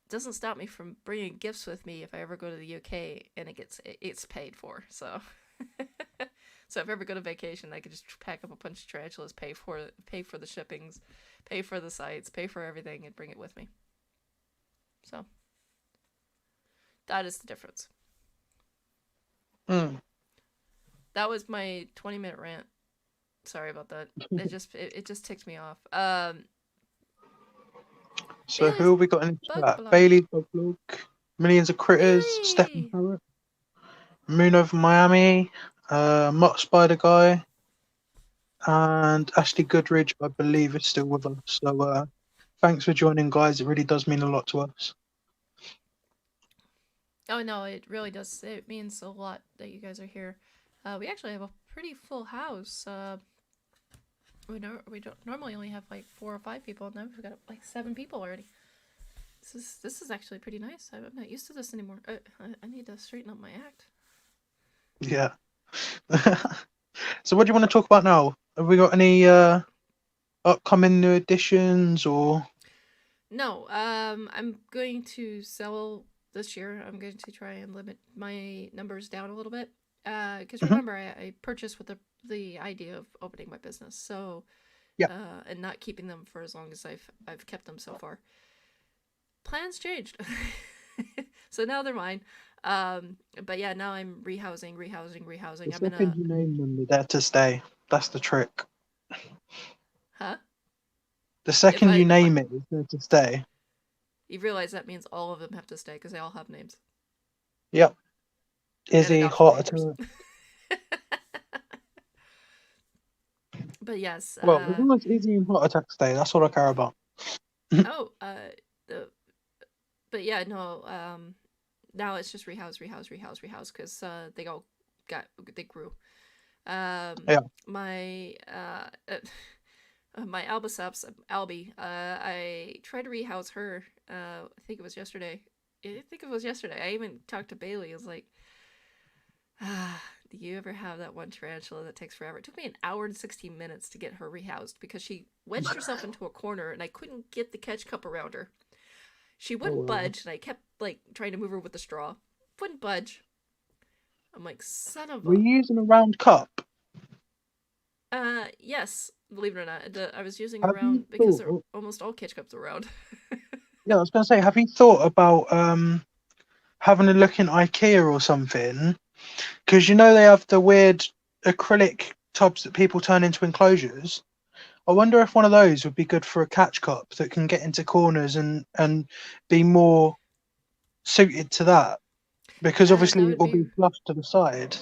Speaker 1: doesn't stop me from bringing gifts with me if I ever go to the UK and it's paid for. So so if I ever go to vacation, I could just pack up a bunch of tarantulas, pay for the shippings, pay for the sites, pay for everything, and bring it with me. So that is the difference.
Speaker 2: Mm.
Speaker 1: That was my 20-minute rant. Sorry about that. It just ticked me off.
Speaker 2: So
Speaker 1: Bailey's
Speaker 2: who have we got in the
Speaker 1: bug
Speaker 2: chat?
Speaker 1: blog.
Speaker 2: Bailey's Bug Blog, Millions of Critters, Stefan
Speaker 1: Bailey.
Speaker 2: Harrop, Moon of Miami, Mutt Spider Guy, and Ashley Goodridge, I believe, is still with us. So thanks for joining, guys. It really does mean a lot to us.
Speaker 1: Oh no, it really does. It means a lot that you guys are here. We actually have a pretty full house. We don't normally only have like 4 or 5 people, and now we've got like 7 people already. This is actually pretty nice. I'm not used to this anymore. I need to straighten up my act.
Speaker 2: Yeah. So what do you want to talk about now? Have we got any upcoming new editions or?
Speaker 1: No, I'm going to sell this year. I'm going to try and limit my numbers down a little bit. Because
Speaker 2: Mhm.
Speaker 1: remember, I purchased with the idea of opening my business, so
Speaker 2: Yeah.
Speaker 1: and not keeping them for as long as I've kept them so far. Plans changed, so now they're mine. But yeah, now I'm
Speaker 2: The
Speaker 1: rehousing. I'm in
Speaker 2: second
Speaker 1: a
Speaker 2: you name them, they're there to stay. That's the trick.
Speaker 1: huh?
Speaker 2: The
Speaker 1: If
Speaker 2: second
Speaker 1: I
Speaker 2: you
Speaker 1: if I
Speaker 2: name it, it's there to stay.
Speaker 1: you realize that means all of them have to stay because they all have names
Speaker 2: Yep.
Speaker 1: and
Speaker 2: Izzy,
Speaker 1: adoption
Speaker 2: heart
Speaker 1: papers.
Speaker 2: attack.
Speaker 1: But yes,
Speaker 2: Well, as long as Izzy and heart attack stay, that's all I care about.
Speaker 1: oh, the but yeah, no, now it's just rehouse because they all they grew. Um,
Speaker 2: Yeah.
Speaker 1: my my Albiceps, Albie, I tried to rehouse her. I think it was yesterday. I think it was yesterday. I even talked to Bailey. I was like, do you ever have that one tarantula that takes forever? It took me an hour and 16 minutes to get her rehoused because she wedged herself into a corner and I couldn't get the catch cup around her. She
Speaker 2: Oh,
Speaker 1: wouldn't
Speaker 2: well.
Speaker 1: budge, and I kept like trying to move her with the straw. Wouldn't budge. I'm like, son of
Speaker 2: Were
Speaker 1: a.
Speaker 2: you using a round cup?
Speaker 1: Yes, believe it or not, I was using
Speaker 2: Have you
Speaker 1: around because they're
Speaker 2: thought?
Speaker 1: almost all catch cups around.
Speaker 2: Yeah, I was going to say, have you thought about having a look in IKEA or something? Because you know they have the weird acrylic tubs that people turn into enclosures. I wonder if one of those would be good for a catch cup that can get into corners and be more suited to that. Because
Speaker 1: That
Speaker 2: obviously it
Speaker 1: would
Speaker 2: will
Speaker 1: be.
Speaker 2: be flush to the side.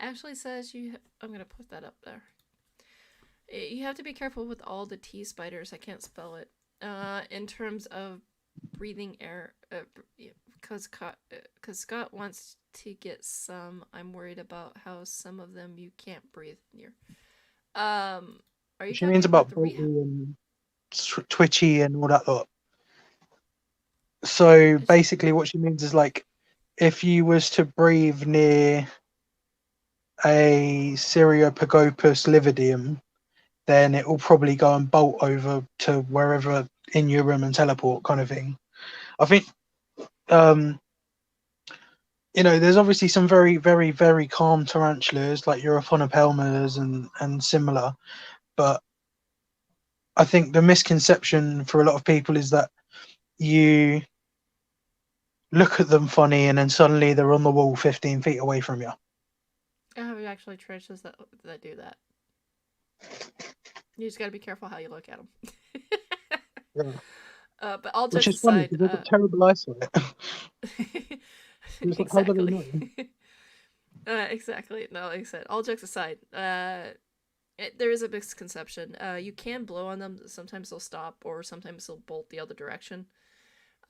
Speaker 1: Actually says you. I'm gonna put that up there. You have to be careful with all the T spiders. I can't spell it. In terms of breathing air, because Scott wants to get some. I'm worried about how some of them you can't breathe near. Are you
Speaker 2: She means
Speaker 1: talking about
Speaker 2: about
Speaker 1: the
Speaker 2: bolty
Speaker 1: rehab?
Speaker 2: and twitchy and all that lot. So basically, what she means is like if you was to breathe near a Cereopagopus lividium, then it will probably go and bolt over to wherever in your room and teleport, kind of thing. I think um, there's obviously some very, very, very calm tarantulas like Europhonopealmas and similar, but I think the misconception for a lot of people is that you look at them funny and then suddenly they're on the wall 15 feet away from you.
Speaker 1: I have actually trenches that do that. You just gotta be careful how you look at them.
Speaker 2: Yeah.
Speaker 1: But all
Speaker 2: Which
Speaker 1: jokes
Speaker 2: is funny
Speaker 1: aside,
Speaker 2: because they've got terrible eyesight. It's like, how do they know?
Speaker 1: exactly. Exactly. No, like I said, all jokes aside, there is a misconception. You can blow on them. Sometimes they'll stop, or sometimes they'll bolt the other direction.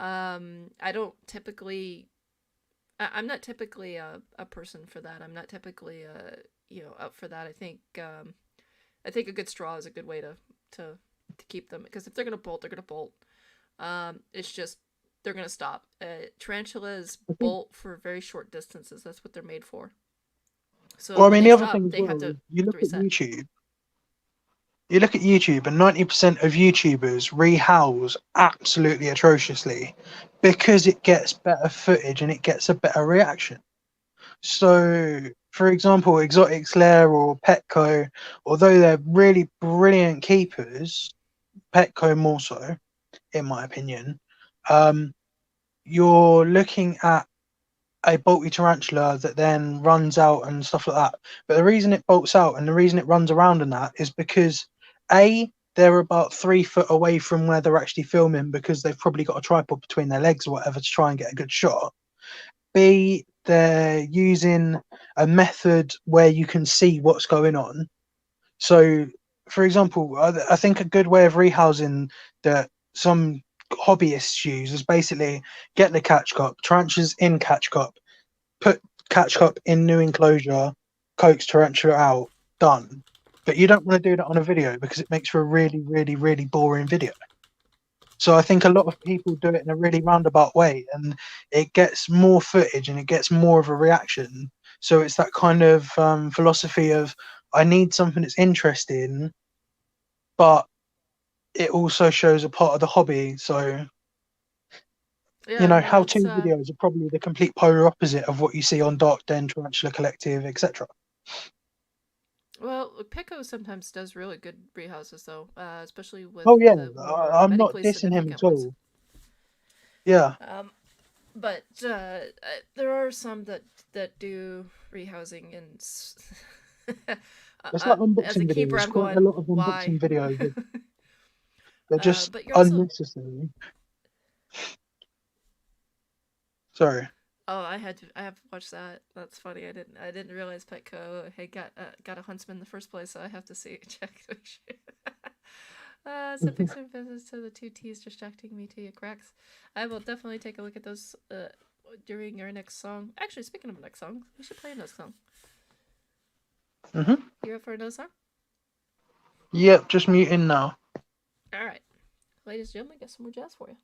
Speaker 1: I don't typically. I'm not typically a person for that. I'm not typically up for that. I think a good straw is a good way to keep them because if they're gonna bolt, they're gonna bolt. It's just they're gonna stop. Tarantulas
Speaker 2: I think,
Speaker 1: bolt for very short distances. That's what they're made for. So
Speaker 2: well, I
Speaker 1: when
Speaker 2: mean,
Speaker 1: they
Speaker 2: the other thing
Speaker 1: stop,
Speaker 2: as
Speaker 1: they have
Speaker 2: well is
Speaker 1: to
Speaker 2: you look at
Speaker 1: reset.
Speaker 2: YouTube. You look at YouTube, and 90% of YouTubers rehouse absolutely atrociously because it gets better footage and it gets a better reaction. So, for example, Exotics Lair or Petco, although they're really brilliant keepers, Petco more so, in my opinion, um, you're looking at a bolty tarantula that then runs out and stuff like that. But the reason it bolts out and the reason it runs around and that is because A, they're about 3 foot away from where they're actually filming because they've probably got a tripod between their legs or whatever to try and get a good shot. B, they're using a method where you can see what's going on. So, for example, I think a good way of rehousing that some hobbyists use is basically get the catch cup, tarantulas in catch cup, put catch cup in new enclosure, coax tarantula out, done. But you don't want to do that on a video because it makes for a really, really, really boring video. So I think a lot of people do it in a really roundabout way, and it gets more footage and it gets more of a reaction. So it's that kind of philosophy of I need something that's interesting, but it also shows a part of the hobby. So
Speaker 1: Yeah, no,
Speaker 2: how-to
Speaker 1: it's
Speaker 2: videos are probably the complete polar opposite of what you see on Dark Den, Tarantula Collective, etc.
Speaker 1: well, Pico sometimes does really good brew houses though, especially with
Speaker 2: Oh yeah,
Speaker 1: the more
Speaker 2: I'm not
Speaker 1: medically
Speaker 2: dissing him
Speaker 1: significant
Speaker 2: at
Speaker 1: ones.
Speaker 2: all. Yeah,
Speaker 1: Um, but there are some that do rehousing, and
Speaker 2: it's like
Speaker 1: as a
Speaker 2: unboxing
Speaker 1: keeper,
Speaker 2: videos.
Speaker 1: I'm
Speaker 2: Quite a
Speaker 1: going,
Speaker 2: lot of
Speaker 1: why?
Speaker 2: unboxing videos. They're just
Speaker 1: But you're also
Speaker 2: unnecessary. Sorry.
Speaker 1: oh, I have to watch that. That's funny. I didn't realize Petco had got a huntsman in the first place, so I have to see check the shit. So fixing visits to the two T's distracting me to your cracks. I will definitely take a look at those during our next song. Actually, speaking of next song, we should play another song.
Speaker 2: Mm-hmm.
Speaker 1: You up for another song?
Speaker 2: Yep, just muting now.
Speaker 1: All right, ladies and gentlemen, got some more jazz for you.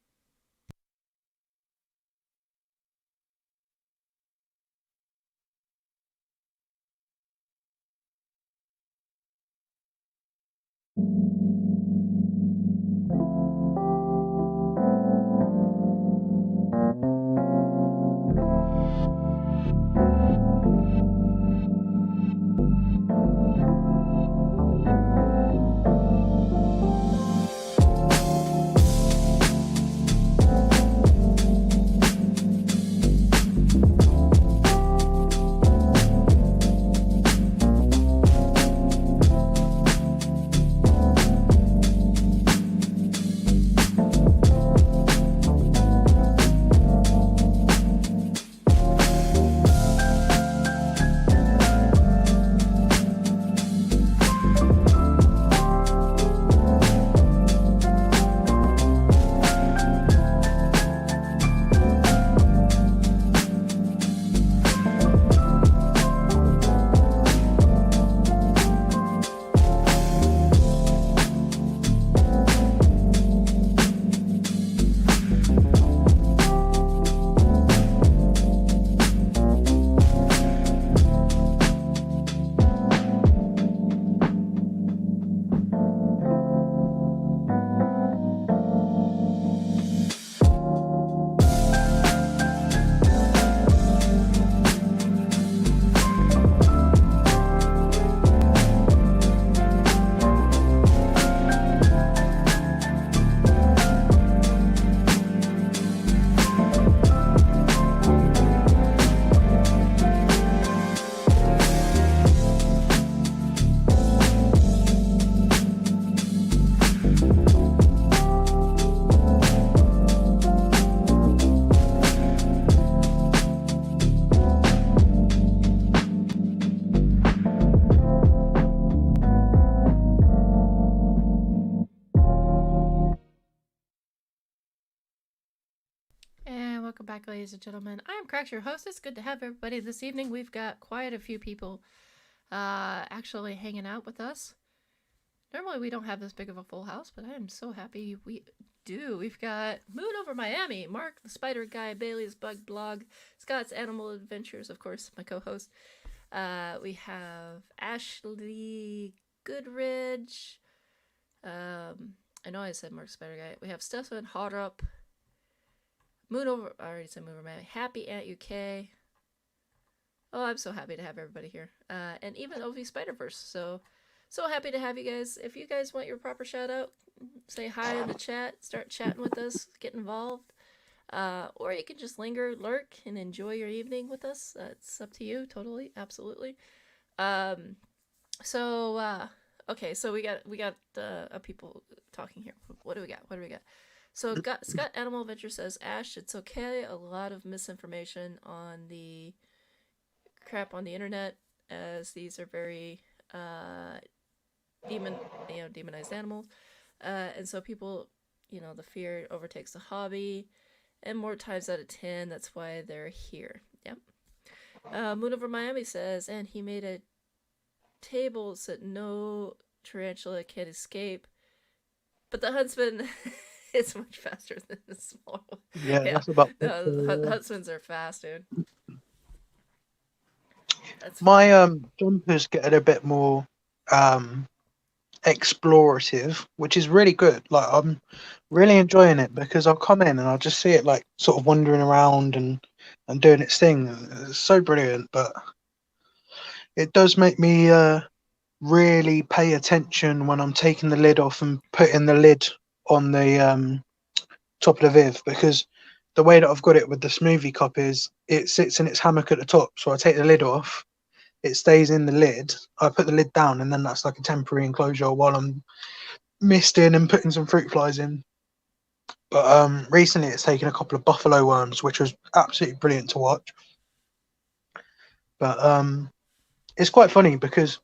Speaker 1: And welcome back, ladies and gentlemen. I am Crash, your host. It's good to have everybody this evening. We've got quite a few people actually hanging out with us. Normally, we don't have this big of a full house, but I am so happy we do. We've got Moon Over Miami, Mark the Spider Guy, Bailey's Bug Blog, Scott's Animal Adventures, of course, my co host. We have Ashley Goodridge. I know I said Mark Spider Guy. We have Stefan Horup. Moon Over. I already said Moon Over Miami. Happy Aunt UK. Oh, I'm so happy to have everybody here. And even OV Spider-Verse. So happy to have you guys. If you guys want your proper shout out, say hi in the chat, start chatting with us, get involved. Or you can just linger, lurk, and enjoy your evening with us. It's up to you, totally, absolutely. Okay, so we got people talking here. What do we got? So Scott Animal Adventure says, Ash, it's okay. A lot of misinformation on the crap on the internet, as these are very demonized animals, and so people, the fear overtakes the hobby, and more times out of 10, that's why they're here. Yep. Moon Over Miami says, and he made a table so that no tarantula can escape, but the huntsman It's much faster than the small one.
Speaker 2: Yeah,
Speaker 1: Yeah,
Speaker 2: that's about
Speaker 1: no,
Speaker 2: it.
Speaker 1: Huntsmans are fast, dude. That's
Speaker 2: My
Speaker 1: funny.
Speaker 2: jumpers get a bit more um explorative, which is really good. Like I'm really enjoying it because I'll come in and I'll just see it like sort of wandering around and doing its thing. It's so brilliant, but it does make me really pay attention when I'm taking the lid off and putting the lid on the top of the Viv because the way that I've got it with the smoothie cup is it sits in its hammock at the top. So I take the lid off, it stays in the lid. I put the lid down, and then that's like a temporary enclosure while I'm misting and putting some fruit flies in. But recently it's taken a couple of buffalo worms, which was absolutely brilliant to watch. But it's quite funny because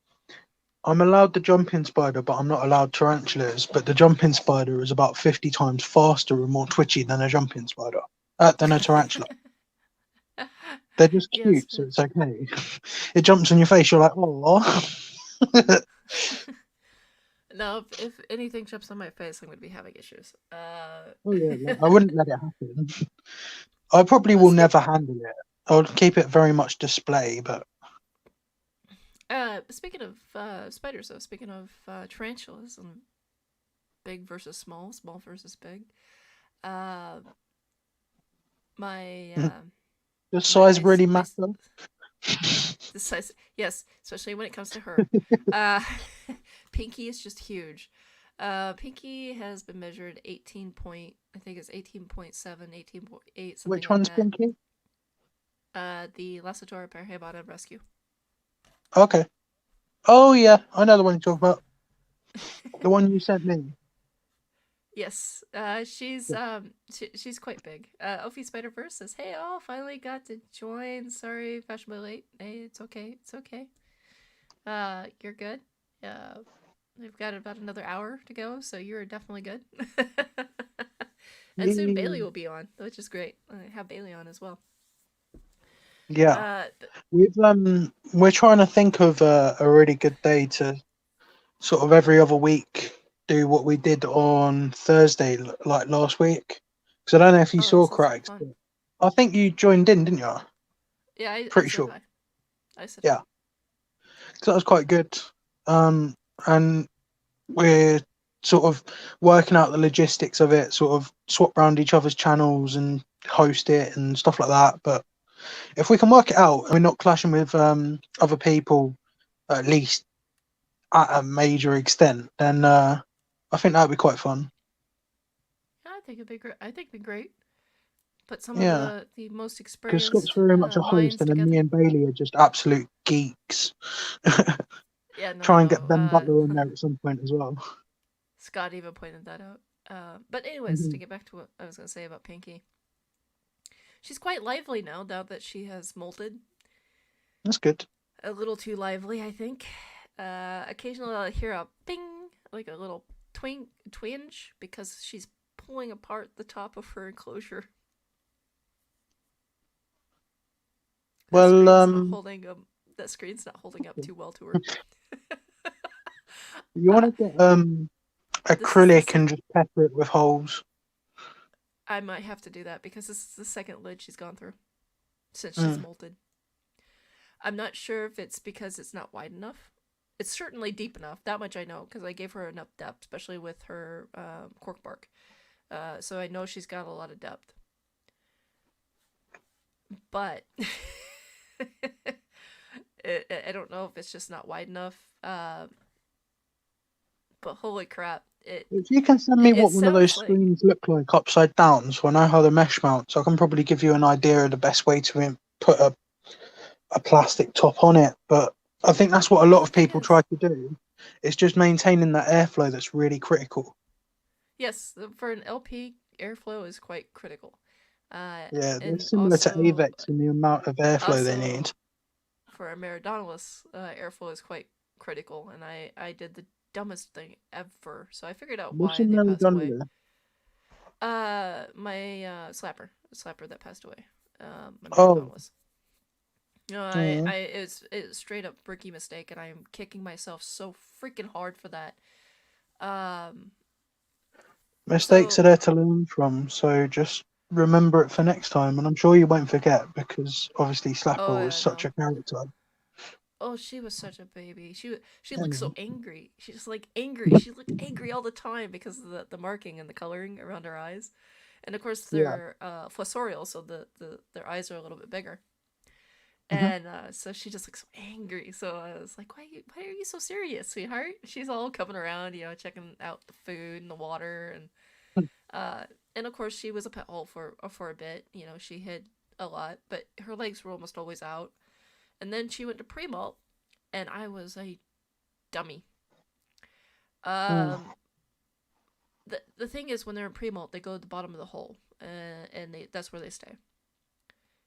Speaker 2: I'm allowed the jumping spider, but I'm not allowed tarantulas. But the jumping spider is about 50 times faster and more twitchy than a jumping spider, than a tarantula. They're just
Speaker 1: Yes.
Speaker 2: cute, so it's okay. It jumps on your face, you're like, oh.
Speaker 1: No, if anything jumps on my face, I'm going to be having issues.
Speaker 2: Oh yeah, like, I wouldn't let it happen. I probably will
Speaker 1: Skip.
Speaker 2: never handle it. I'll keep it very much display, but
Speaker 1: Speaking of spiders, though, speaking of tarantulas and big versus small, small versus big, uh, my
Speaker 2: does
Speaker 1: my
Speaker 2: size really
Speaker 1: my
Speaker 2: matter?
Speaker 1: the size, yes, especially when it comes to her. Uh, Pinky is just huge. Pinky has been measured 18 point, I think it's 18.7, 18.8, something
Speaker 2: Which
Speaker 1: like
Speaker 2: one's
Speaker 1: that.
Speaker 2: Pinky?
Speaker 1: The Lasator Perhebata Rescue.
Speaker 2: Okay. Oh yeah, I know the one you talk about. The one you sent me.
Speaker 1: Yes, she's quite big. Ophi Spider Verse says, "Hey all, finally got to join. Sorry, fashionably late. Hey, it's okay, it's okay. You're good. We've got about another hour to go, so you're definitely good. And soon Bailey
Speaker 2: Yeah.
Speaker 1: will be on, which is great. I have Bailey on as well.
Speaker 2: Yeah.
Speaker 1: Uh,
Speaker 2: We're trying to think of a really good day to sort of every other week do what we did on Thursday, like last week. Because I don't know if you
Speaker 1: oh, that
Speaker 2: saw
Speaker 1: sounds like
Speaker 2: cracks,
Speaker 1: fun.
Speaker 2: but I think you joined in, didn't you?
Speaker 1: Yeah, I
Speaker 2: Pretty
Speaker 1: said
Speaker 2: sure.
Speaker 1: hi. I said hi.
Speaker 2: Yeah. So that was quite good. And we're sort of working out the logistics of it, sort of swap around each other's channels and host it and stuff like that. But if we can work it out and we're not clashing with other people, at least at a major extent, then I think that would be quite fun.
Speaker 1: Yeah, I think it'd be great. I think it'd be great. Put some of
Speaker 2: Yeah,
Speaker 1: the most
Speaker 2: because Scott's
Speaker 1: experienced
Speaker 2: very much a host,
Speaker 1: minds
Speaker 2: and then me
Speaker 1: together.
Speaker 2: and Bailey are just absolute geeks.
Speaker 1: Yeah, no, I
Speaker 2: Try and get
Speaker 1: know.
Speaker 2: Ben Butler on there at some point as well.
Speaker 1: Scott even pointed that out. But anyways, to
Speaker 2: Mhm.
Speaker 1: get back to what I was gonna say about Pinky, she's quite lively now that she has molted.
Speaker 2: That's good.
Speaker 1: A little too lively, I think. Occasionally I'll hear a ping, like a little twinge, because she's pulling apart the top of her enclosure. That
Speaker 2: Well,
Speaker 1: screen's not holding that screen's not holding up too well to her.
Speaker 2: you
Speaker 1: uh,
Speaker 2: want to get
Speaker 1: this is the
Speaker 2: acrylic and just pepper it with holes.
Speaker 1: I might have to do that because this is the second lid she's gone through since she's
Speaker 2: Mm.
Speaker 1: molted. I'm not sure if it's because it's not wide enough. It's certainly deep enough. That much I know because I gave her enough depth, especially with her cork bark. So I know she's got a lot of depth. But I don't know if it's just not wide enough. But holy crap,
Speaker 2: If you can send me
Speaker 1: it
Speaker 2: what one of those
Speaker 1: sounds like
Speaker 2: screens look like upside down, so I know how the mesh mounts, I can probably give you an idea of the best way to put a plastic top on it. But I think that's what a
Speaker 1: well
Speaker 2: lot
Speaker 1: the
Speaker 2: of
Speaker 1: thing
Speaker 2: people try
Speaker 1: is
Speaker 2: to do. It's just maintaining that airflow that's really critical.
Speaker 1: yes for an LP airflow is quite critical.
Speaker 2: Yeah, they're
Speaker 1: And
Speaker 2: similar to AVEX in the amount of airflow they need.
Speaker 1: also for a Meridonalus, airflow is quite critical, and I did the dumbest thing ever. So I figured out
Speaker 2: What's
Speaker 1: why
Speaker 2: in
Speaker 1: they passed away.
Speaker 2: Meridonda?
Speaker 1: My slapper that passed away. My
Speaker 2: Oh,
Speaker 1: Meridonalus. No,
Speaker 2: mm.
Speaker 1: it's straight up rookie mistake, and I'm kicking myself so freaking hard for that. Um,
Speaker 2: Mistakes are
Speaker 1: So,
Speaker 2: there to learn from, so just remember it for next time, and I'm sure you won't forget because obviously
Speaker 1: oh
Speaker 2: Slapper was
Speaker 1: yeah,
Speaker 2: such
Speaker 1: no.
Speaker 2: a character.
Speaker 1: Oh, she was such a baby. She looked so
Speaker 2: And
Speaker 1: angry. She just like angry. She looked angry all the time because of the marking and the coloring around her eyes. And of course
Speaker 2: yeah.
Speaker 1: they're fossorial, so their eyes are a little bit bigger.
Speaker 2: Hmm.
Speaker 1: And so she just looks so angry. So I was like, why are you so serious, sweetheart? She's all coming around, checking out the food and the water, uh, and of course she was a pet hole for a bit. She hid a lot, but her legs were almost always out. And then she went to pre-molt, and I was a dummy. Um, the thing is, when they're in pre-molt, they go to the bottom of the hole, and that's where they stay.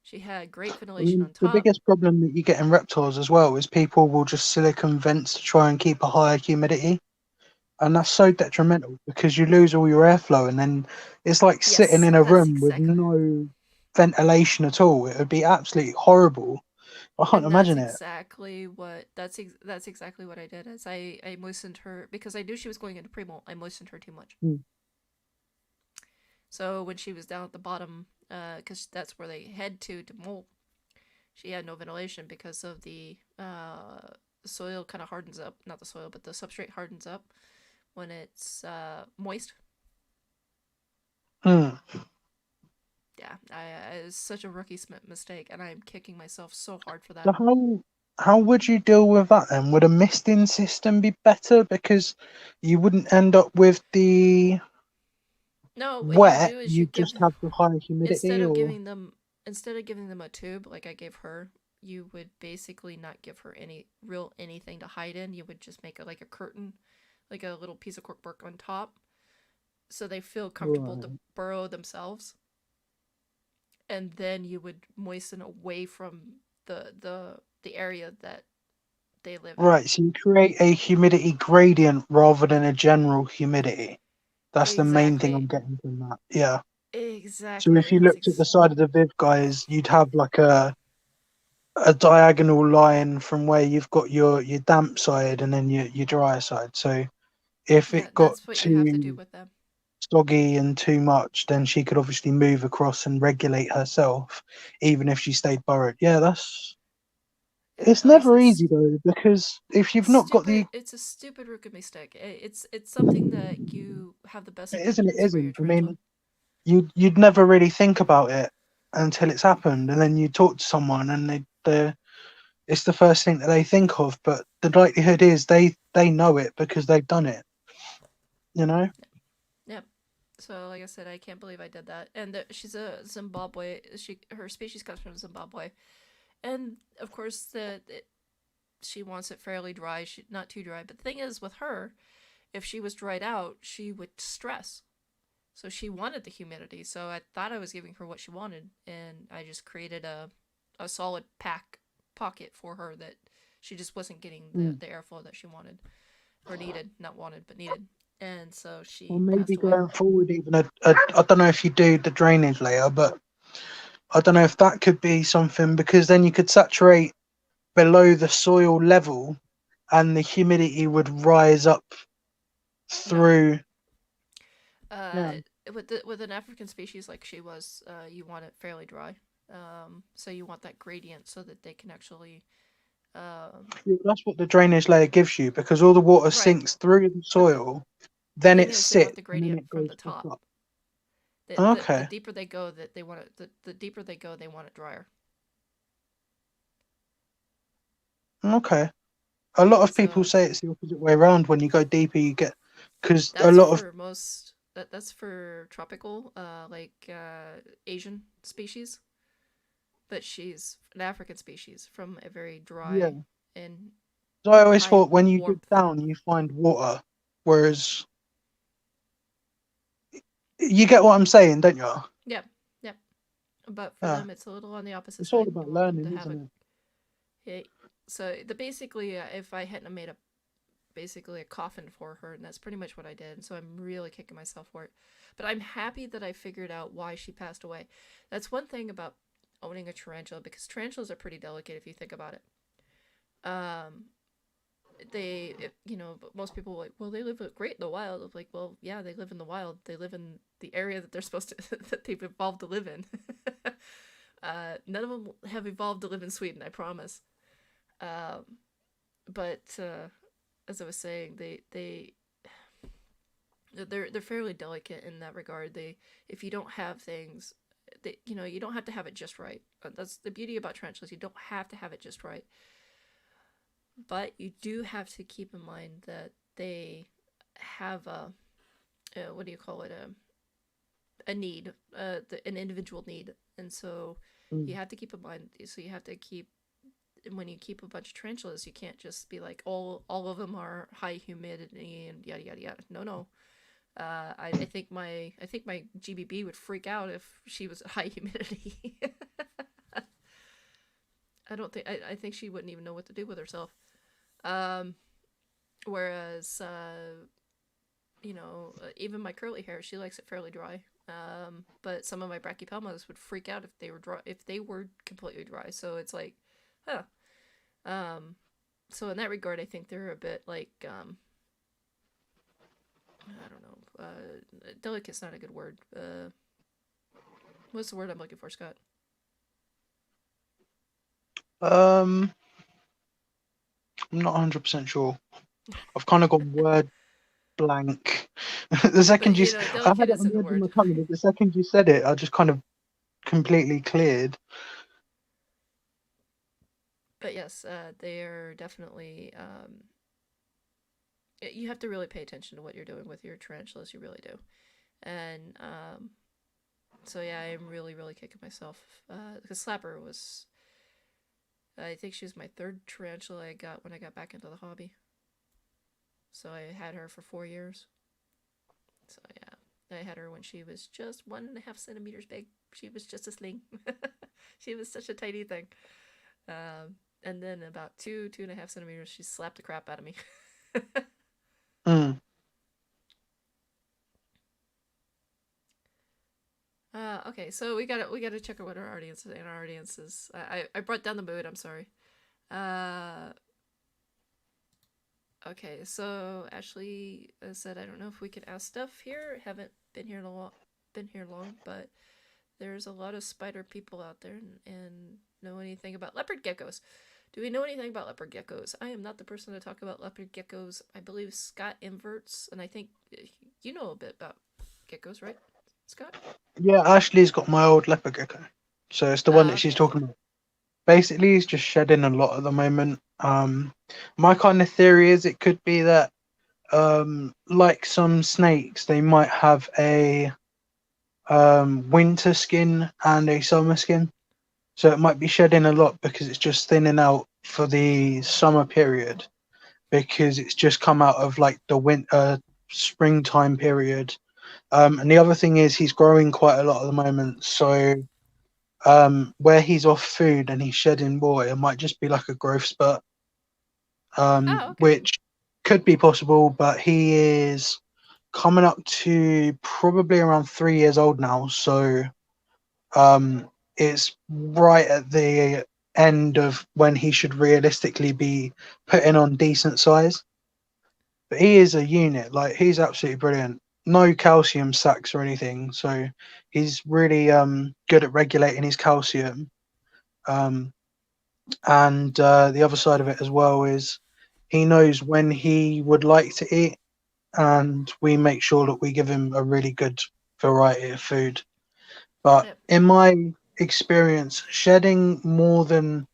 Speaker 1: She had great
Speaker 2: I
Speaker 1: ventilation
Speaker 2: mean,
Speaker 1: on
Speaker 2: the
Speaker 1: top.
Speaker 2: biggest problem that you get in reptiles as well is people will just silicon vents to try and keep a higher humidity. And that's so detrimental because you lose all your airflow, and then it's like sitting
Speaker 1: Yes,
Speaker 2: in a
Speaker 1: that's
Speaker 2: room with
Speaker 1: exactly.
Speaker 2: no ventilation at all. It would be absolutely horrible. I can't
Speaker 1: And that's
Speaker 2: imagine it.
Speaker 1: exactly what that's exactly what I did. As I moistened her because I knew she was going into pre-molt. I moistened her too much.
Speaker 2: Mm.
Speaker 1: So when she was down at the bottom, because that's where they head to molt, she had no ventilation because of the soil kind of hardens up. Not the soil, but the substrate hardens up when it's moist.
Speaker 2: Mm.
Speaker 1: Yeah, it was such a rookie mistake, and I'm kicking myself so hard for
Speaker 2: So
Speaker 1: that.
Speaker 2: how would you deal with that then? Would a misting system be better because you wouldn't end up with the
Speaker 1: No, what you
Speaker 2: wet,
Speaker 1: do is you
Speaker 2: you
Speaker 1: give
Speaker 2: just have the higher
Speaker 1: instead
Speaker 2: humidity,
Speaker 1: of
Speaker 2: or
Speaker 1: giving them a tube like I gave her, you would basically not give her anything to hide in. You would just make it like a curtain, like a little piece of corkboard on top, so they feel comfortable to
Speaker 2: right.
Speaker 1: burrow themselves. And then you would moisten away from the area that they live in.
Speaker 2: Right, so you create a humidity gradient rather than a general humidity. That's the main thing I'm
Speaker 1: Exactly.
Speaker 2: getting from that. Yeah. So
Speaker 1: Exactly.
Speaker 2: if
Speaker 1: And
Speaker 2: you looked at the side of the Viv guys, you'd have like a diagonal line from where you've got your damp side and then your dry side. So if
Speaker 1: yeah,
Speaker 2: it got
Speaker 1: that's what you have to do
Speaker 2: too
Speaker 1: with them.
Speaker 2: soggy and too much, then she could obviously move across and regulate herself, even if she stayed burrowed. Yeah,
Speaker 1: Yeah,
Speaker 2: it's
Speaker 1: like I
Speaker 2: never
Speaker 1: said,
Speaker 2: easy though, because if you've not got the
Speaker 1: it's a stupid rookie mistake. It's something that you have the best
Speaker 2: it
Speaker 1: intentions for your
Speaker 2: isn't. I
Speaker 1: tarantula.
Speaker 2: mean, you'd never really think about it until it's happened, and then you talk to someone and they it's the first thing that they think of. But the likelihood is they know it because they've done it. You know?
Speaker 1: Yeah. So like I said, I can't believe I did that. And she's a Zimbabwe. Her species comes from Zimbabwe, and of course she wants it fairly dry, not too dry. But the thing is, with her, if she was dried out, she would stress. So she wanted the humidity. So I thought I was giving her what she wanted, and I just created a solid pocket for her that she just wasn't getting
Speaker 2: Mm.
Speaker 1: the airflow that she wanted or needed, not wanted but needed, and so
Speaker 2: Or
Speaker 1: she
Speaker 2: maybe
Speaker 1: passed away.
Speaker 2: going forward, even I don't know if you do the drainage layer, but I don't know if that could be something because then you could saturate below the soil level and the humidity would rise up
Speaker 1: No,
Speaker 2: through.
Speaker 1: uh,
Speaker 2: Yeah.
Speaker 1: with an African species like she was, you want it fairly dry. So you want that gradient so that they can actually, um,
Speaker 2: Yeah, that's what the drainage layer gives you because all the water
Speaker 1: right.
Speaker 2: sinks through the
Speaker 1: But
Speaker 2: soil,
Speaker 1: the
Speaker 2: then
Speaker 1: thing
Speaker 2: it
Speaker 1: is, they want
Speaker 2: sits
Speaker 1: the
Speaker 2: and then
Speaker 1: gradient
Speaker 2: it
Speaker 1: from
Speaker 2: goes
Speaker 1: the
Speaker 2: back
Speaker 1: top.
Speaker 2: up.
Speaker 1: The
Speaker 2: Okay.
Speaker 1: deeper they go, that they want it. The deeper they go, they want it drier.
Speaker 2: Okay. A lot of people
Speaker 1: So
Speaker 2: say it's the opposite way around. When you go deeper, you get because a
Speaker 1: that's
Speaker 2: lot of
Speaker 1: for most. That's for tropical, Asian species. But she's an African species from a very
Speaker 2: yeah.
Speaker 1: dry and
Speaker 2: So I always
Speaker 1: high
Speaker 2: thought when you dig
Speaker 1: warmth.
Speaker 2: down, you find water, whereas you get what I'm saying, don't you?
Speaker 1: Yep, yep. But for
Speaker 2: Yeah.
Speaker 1: them, it's a little on the opposite
Speaker 2: It's all
Speaker 1: side. You
Speaker 2: about
Speaker 1: want them to
Speaker 2: learning,
Speaker 1: have
Speaker 2: isn't
Speaker 1: a
Speaker 2: it?
Speaker 1: hit. So the basically, if I hadn't made a basically a coffin for her, and that's pretty much what I did. And so I'm really kicking myself for it. But I'm happy that I figured out why she passed away. That's one thing about owning a tarantula because tarantulas are pretty delicate if you think about it. Um, most people are like, well, they live great in the wild. I'm like, well, yeah, they live in the wild. They live in the area that they're supposed to that they've evolved to live in. None of them have evolved to live in Sweden, I promise. Um, but as I was saying, they're fairly delicate in that regard. If you don't have things, you don't have to have it just right. That's the beauty about tarantulas. You don't have to have it just right, but you do have to keep in mind that they have what do you call it, a need, an individual need, and so you
Speaker 2: Mm.
Speaker 1: have to keep in mind. So you have to keep when you keep a bunch of tarantulas, you can't just be like all of them are high humidity and yada yada yada. No, no. I think my GBB would freak out if she was at high humidity. I think she wouldn't even know what to do with herself. Um, Whereas even my curly hair, she likes it fairly dry. But some of my brachypelmas would freak out if they were dry, if they were completely dry. So it's like, huh. Um, so in that regard, I think they're a bit like I don't know. Delicate's not a good word. What's the word I'm looking for, Scott?
Speaker 2: Um, I'm not 100% sure. I've kind of gone word blank. The
Speaker 1: But
Speaker 2: second I had
Speaker 1: delicate
Speaker 2: it on
Speaker 1: isn't
Speaker 2: the
Speaker 1: the
Speaker 2: edge of
Speaker 1: word.
Speaker 2: my tongue, but the second you said it, I just kind of completely cleared.
Speaker 1: But yes, they are definitely. You have to really pay attention to what you're doing with your tarantulas. You really do. And so yeah, I'm really really kicking myself because Slapper was. I think she was my third tarantula I got when I got back into the hobby. So I had her for 4 years. So yeah, I had her when she was just 1.5 centimeters big. She was just a sling. She was such a tiny thing. And then about 2.5 centimeters, she slapped the crap out of me.
Speaker 2: Mm.
Speaker 1: Okay, so we gotta check out what our audience is. And our audience is I brought down the mood. I'm sorry. Uh, okay, so Ashley said I don't know if we could ask stuff here. Haven't been here long, but there's a lot of spider people out there and know anything about leopard geckos. Do we know anything about leopard geckos? I am not the person to talk about leopard geckos. I believe Scott inverts, and I think you know a bit about geckos, right, Scott?
Speaker 2: Yeah, Ashley's got my old leopard gecko, so it's the one
Speaker 1: Ah,
Speaker 2: that she's
Speaker 1: okay.
Speaker 2: talking about. Basically, he's just shedding a lot at the moment. My kind of theory is it could be that, like some snakes, they might have a winter skin and a summer skin. So it might be shedding a lot because it's just thinning out for the summer period because it's just come out of like the winter springtime period. And the other thing is he's growing quite a lot at the moment. So where he's off food and he's shedding more, it might just be like a growth spurt,
Speaker 1: Oh, okay.
Speaker 2: which could be possible. But he is coming up to probably around 3 years old now. So um, it's right at the end of when he should realistically be putting on decent size. But he is a unit, like he's absolutely brilliant. No calcium sacks or anything, so he's really good at regulating his calcium. Um, and the other side of it as well is he knows when he would like to eat, and we make sure that we give him a really good variety of food. But
Speaker 1: Yep.
Speaker 2: in my experience, shedding more than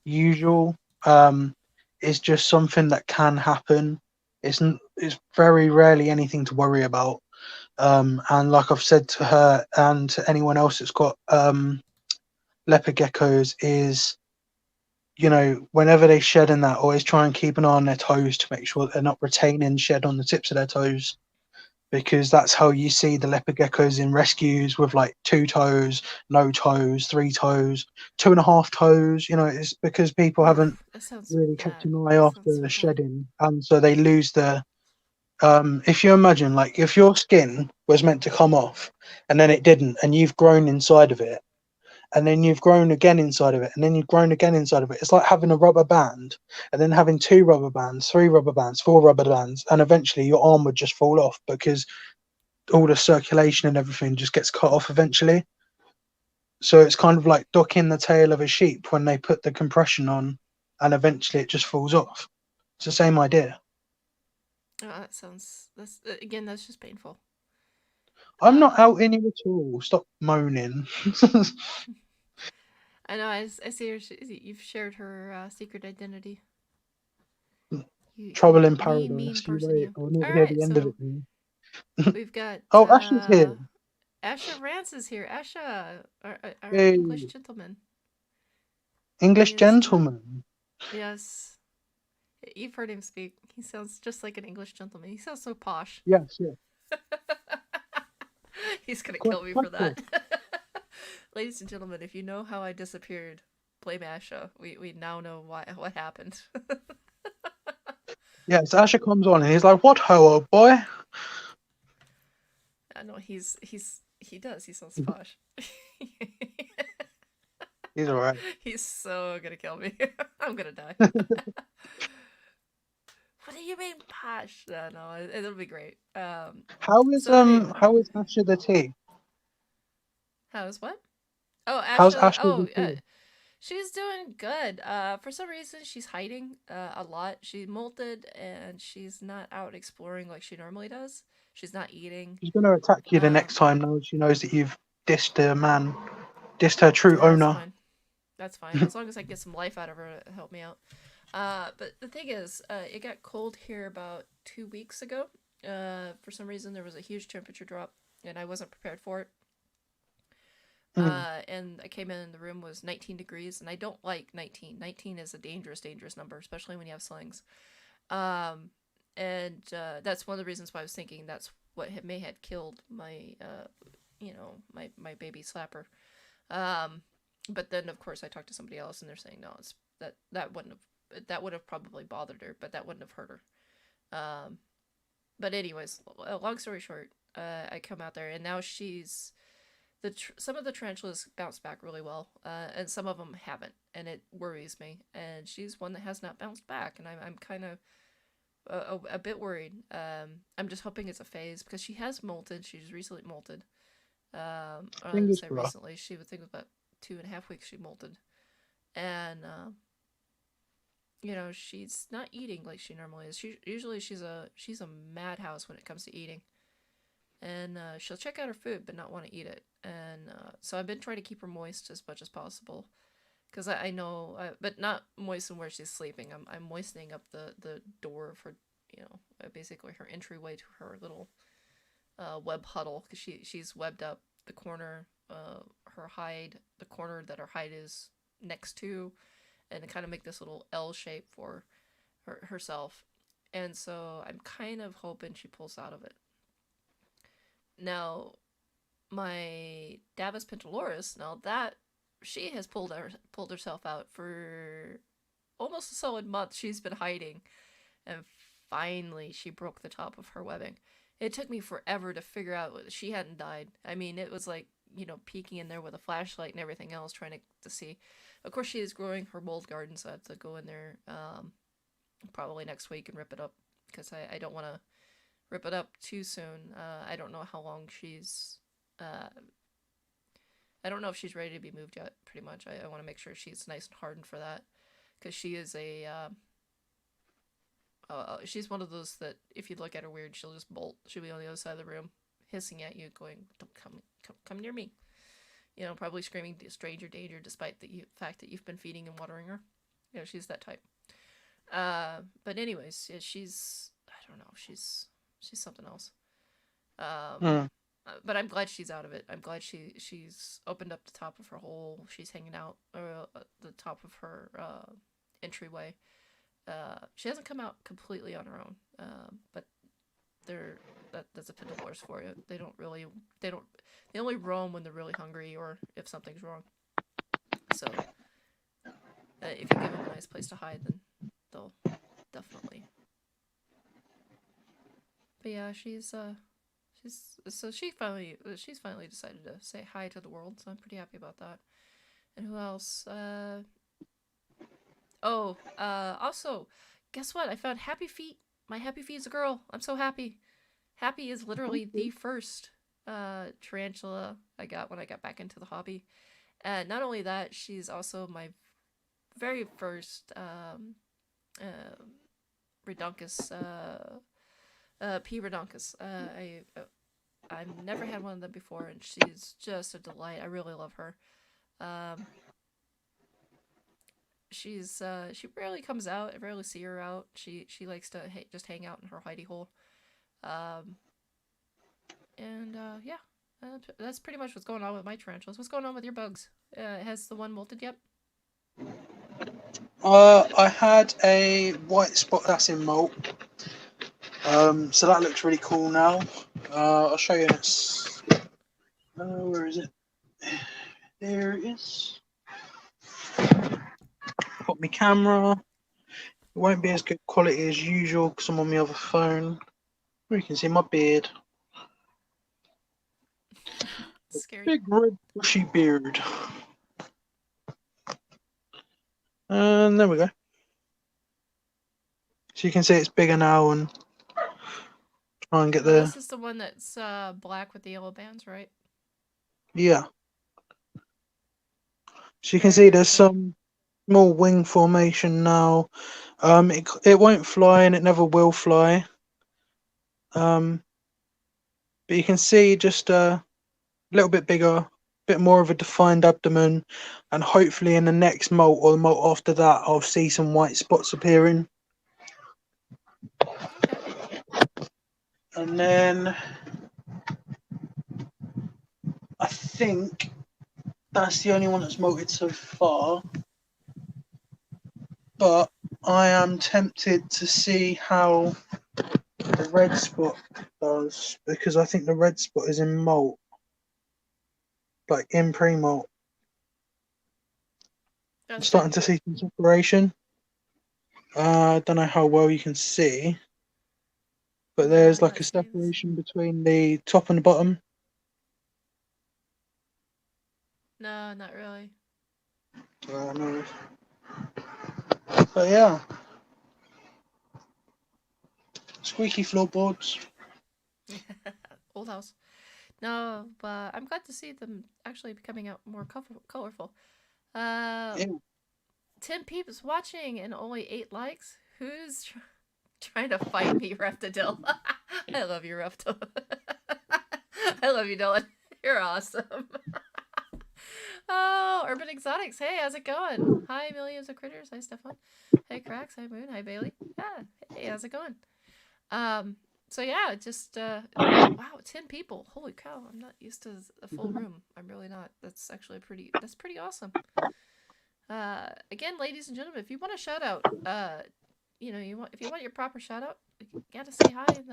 Speaker 2: usual um, is just something that can happen. It's very rarely anything to worry about. And like I've said to her and to anyone else that's got leopard geckos, is whenever they shed in that, always try and keep an eye on their toes to make sure that they're not retaining shed on the tips of their toes, because that's how you see the leopard geckos in rescues with like 2 toes, no toes, 3 toes, 2.5 toes. It's because people
Speaker 1: Oof,
Speaker 2: haven't
Speaker 1: that sounds
Speaker 2: really kept
Speaker 1: bad.
Speaker 2: an eye
Speaker 1: That
Speaker 2: after
Speaker 1: sounds
Speaker 2: the
Speaker 1: so bad.
Speaker 2: shedding, and so they lose the. If you imagine, like, if your skin was meant to come off and then it didn't, and you've grown inside of it, and then you've grown again inside of it, and then you've grown again inside of it. It's like having a rubber band, and then having 2 rubber bands, 3 rubber bands, 4 rubber bands, and eventually your arm would just fall off because all the circulation and everything just gets cut off eventually. So it's kind of like docking the tail of a sheep when they put the compression on, and eventually it just falls off. It's the same idea.
Speaker 1: Oh, that sounds. That's again. That's just painful.
Speaker 2: I'm not
Speaker 1: Um,
Speaker 2: outing you at all. Stop moaning.
Speaker 1: I know. I see her. You've shared her secret identity.
Speaker 2: Trouble
Speaker 1: You
Speaker 2: in
Speaker 1: mean
Speaker 2: paradise. You
Speaker 1: person,
Speaker 2: wait.
Speaker 1: you.
Speaker 2: I'll
Speaker 1: All
Speaker 2: never hear
Speaker 1: right.
Speaker 2: the end of
Speaker 1: So
Speaker 2: it.
Speaker 1: we've got
Speaker 2: Oh, Ashley's here.
Speaker 1: Asha Rance is here. Asha, our
Speaker 2: Hey,
Speaker 1: English gentleman. He
Speaker 2: English
Speaker 1: is
Speaker 2: gentleman.
Speaker 1: yes. You've heard him speak. He sounds just like an English gentleman. He sounds so posh.
Speaker 2: Yes, yes.
Speaker 1: He's gonna
Speaker 2: Quite,
Speaker 1: kill me
Speaker 2: quite
Speaker 1: for
Speaker 2: cool.
Speaker 1: that. Ladies and gentlemen, if you know how I disappeared, blame Asha. We now know what happened.
Speaker 2: Yes, Asher comes on and he's like, "What ho, old boy?"
Speaker 1: I know he does. He sounds posh.
Speaker 2: He's alright.
Speaker 1: He's so gonna kill me. I'm gonna die. What do you mean posh? No, it'll be great. So anyway,
Speaker 2: How is Asher the tea?
Speaker 1: how's what? Oh,
Speaker 2: How's
Speaker 1: Asha.
Speaker 2: Ashley the
Speaker 1: Oh,
Speaker 2: tea?
Speaker 1: she's doing good. For some reason, she's hiding a lot. She molted and she's not out exploring like she normally does. She's not eating.
Speaker 2: She's gonna attack you the
Speaker 1: Um,
Speaker 2: next time now she knows that you've dissed her man, dissed her true
Speaker 1: that's
Speaker 2: owner.
Speaker 1: fine. That's fine. As long as I get some life out of her to help me out. But the thing is, it got cold here about 2 weeks ago. For some reason, there was a huge temperature drop, and I wasn't prepared for it.
Speaker 2: Mm.
Speaker 1: And I came in and the room was 19 degrees, and I don't like 19. 19 is a dangerous, dangerous number, especially when you have slings. Um, and that's one of the reasons why I was thinking that's what may have killed my, my baby slapper. Um, but then, of course, I talked to somebody else, and they're saying no, it's that would have probably bothered her, but that wouldn't have hurt her. But anyways, long story short, I come out there, and now she's some of the tarantulas bounce back really well, and some of them haven't, and it worries me. And she's one that has not bounced back, and I'm kind of a bit worried. I'm just hoping it's a phase because she has molted. She's recently molted. I didn't
Speaker 2: Fingers
Speaker 1: say
Speaker 2: crossed.
Speaker 1: recently. She would think about 2.5 weeks she molted, and she's not eating like she normally is. Usually she's a madhouse when it comes to eating, and she'll check out her food but not want to eat it. And so I've been trying to keep her moist as much as possible, because I know, but not moisten where she's sleeping. I'm moistening up the door of her, basically her entryway to her little web huddle, because she's webbed up the corner, her hide, the corner that her hide is next to, and to kind of make this little L shape for herself. And so I'm kind of hoping she pulls out of it. Now, my Davus Pentaloris, now that she has pulled herself out for almost a solid month. She's been hiding, and finally she broke the top of her webbing. It took me forever to figure out she hadn't died. I mean, it was like, peeking in there with a flashlight and everything else, trying to see. Of course, she is growing her mold garden, so I have to go in there probably next week and rip it up, because I don't want to rip it up too soon. I don't know how long she's. I don't know if she's ready to be moved yet. Pretty much, I want to make sure she's nice and hardened for that, because she is she's one of those that if you look at her weird, she'll just bolt. She'll be on the other side of the room, hissing at you, going, "Don't come near me." Probably screaming stranger danger, despite the fact that you've been feeding and watering her. She's that type. But anyways, yeah, she's, I don't know, she's something else.
Speaker 2: Mm.
Speaker 1: But I'm glad she's out of it. I'm glad she's opened up the top of her hole. She's hanging out the top of her entryway. She hasn't come out completely on her own, but that's a Pendulars for you. They only roam when they're really hungry or if something's wrong. So if you give them a nice place to hide, then they'll definitely. But yeah, she's so she's finally decided to say hi to the world. So I'm pretty happy about that. And who else? Also, guess what? I found Happy Feet. My Happy Feet is a girl. I'm so happy. Happy is literally the first tarantula I got when I got back into the hobby. And not only that, she's also my very first Redonkus, P. Redonkus. I've never had one of them before, and she's just a delight. I really love her. Um, she rarely comes out. I rarely see her out. She likes to just hang out in her hidey hole. Um, and yeah, that's pretty much what's going on with my tarantulas. What's going on with your bugs? Has the one molted yet?
Speaker 2: I had a white spot that's in molt. So that looks really cool now. I'll show you this. Where is it? There it is. Got my camera. It won't be as good quality as usual because I'm on my other phone. You can see my beard.
Speaker 1: Scary.
Speaker 2: Big red bushy beard. And there we go. So you can see it's bigger now and try and get
Speaker 1: This
Speaker 2: the...
Speaker 1: is the one that's black with the yellow bands, right?
Speaker 2: Yeah. So you can
Speaker 1: Very
Speaker 2: see there's
Speaker 1: pretty.
Speaker 2: some small wing formation now. It won't fly and it never will fly. But you can see just a little bit bigger, bit more of a defined abdomen, and hopefully in the next molt or the molt after that, I'll see some white spots appearing.
Speaker 1: Okay.
Speaker 2: And then I think that's the only one that's molted so far. But I am tempted to see how the red spot does because I think the red spot is in molt, like in pre-molt. I'm
Speaker 1: That's good.
Speaker 2: starting to see some separation. I don't know how well you can see, but
Speaker 1: No,
Speaker 2: there's
Speaker 1: I'm
Speaker 2: like
Speaker 1: not
Speaker 2: a
Speaker 1: seeing this.
Speaker 2: separation between the top and the bottom.
Speaker 1: No, not really.
Speaker 2: No. But yeah, squeaky floorboards.
Speaker 1: Old house. No, but I'm glad to see them actually becoming out more colorful. Uh,
Speaker 2: Yeah.
Speaker 1: 10 peeps watching and only 8 likes. Who's trying to fight me, Reptidil? I love you, Reptile. I love you, Dylan. You're awesome. Oh, Urban Exotics. Hey, how's it going? Hi, Millions of Critters. Hi, Stefan. Hey, Cracks. Hi, Moon. Hi, Bailey. Yeah. Hey, how's it going? Um, so yeah, just wow, 10 people. Holy cow! I'm not used to a full room. I'm really not. That's pretty awesome. Again, ladies and gentlemen, if you want a shout out, if you want your proper shout out, you gotta say hi in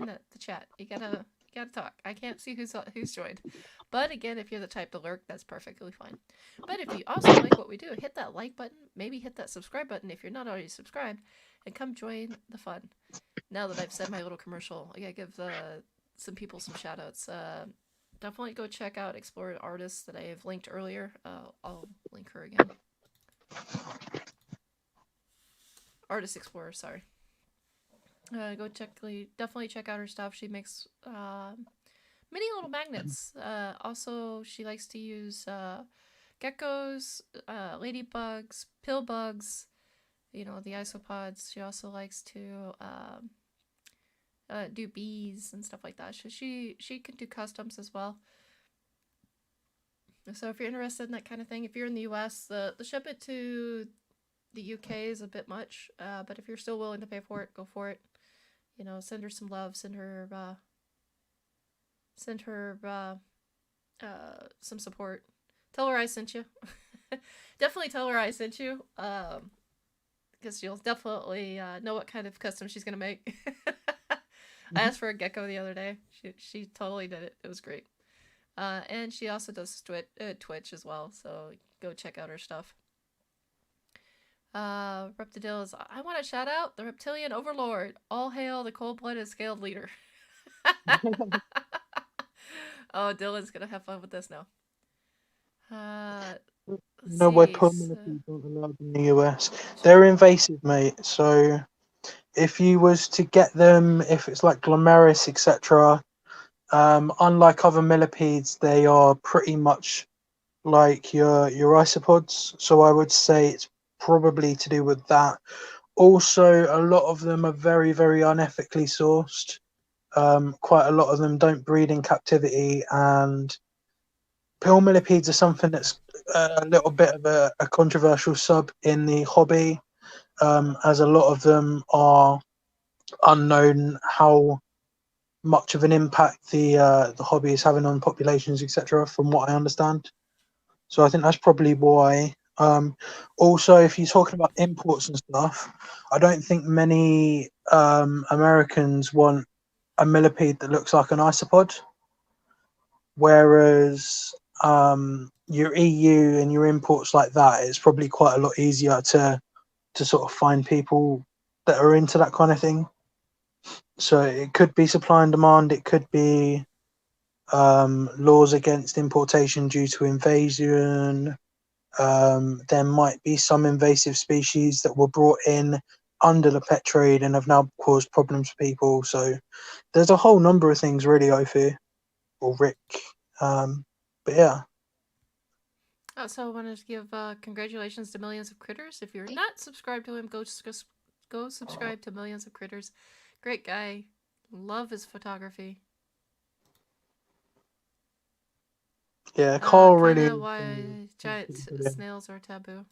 Speaker 1: the chat. You gotta talk. I can't see who's joined, but again, if you're the type to lurk, that's perfectly fine. But if you also like what we do, hit that like button. Maybe hit that subscribe button if you're not already subscribed, and come join the fun. Now that I've said my little commercial, I gotta give some people some shout outs. Definitely go check out Explore Artists that I have linked earlier. I'll link her again. Artist Explorer, sorry. Definitely check out her stuff. She makes many little magnets. Also, she likes to use geckos, ladybugs, pill bugs, the isopods. She also likes to do bees and stuff like that. So she can do customs as well. So if you're interested in that kind of thing, if you're in the U.S., the ship it to the U.K. is a bit much. But if you're still willing to pay for it, go for it. Send her some love. Send her some support. Tell her I sent you. Definitely tell her I sent you. Because she'll definitely know what kind of custom she's gonna make. I asked for a gecko the other day. She totally did it. It was great. And she also does Twitch as well, so go check out her stuff. Reptidil is, I want to shout out the Reptilian Overlord. All hail the cold-blooded scaled leader. Oh, Dylan's gonna have fun with this now. let's
Speaker 2: know why
Speaker 1: see.
Speaker 2: pearl
Speaker 1: So,
Speaker 2: millipedes aren't allowed in the US? They're invasive, mate. So if you was to get them, if it's like glomeris, etc., unlike other millipedes, they are pretty much like your isopods. So I would say it's probably to do with that. Also, a lot of them are very, very unethically sourced. Quite a lot of them don't breed in captivity, and pill millipedes are something that's a little bit of a controversial sub in the hobby, as a lot of them are unknown how much of an impact the hobby is having on populations, etc. From what I understand, so I think that's probably why. Also, if you're talking about imports and stuff, I don't think many Americans want a millipede that looks like an isopod, whereas your EU and your imports like that, it's probably quite a lot easier to sort of find people that are into that kind of thing. So it could be supply and demand. It could be laws against importation due to invasion. There might be some invasive species that were brought in under the pet trade and have now caused problems for people. So there's a whole number of things, really, Ophir or Rick. But yeah,
Speaker 1: so I wanted to give congratulations to Millions of Critters. If you're not subscribed to him, go subscribe to Millions of Critters. Great guy. Love his photography.
Speaker 2: yeah, Carl
Speaker 1: Kind
Speaker 2: really.
Speaker 1: of why giant snails are taboo.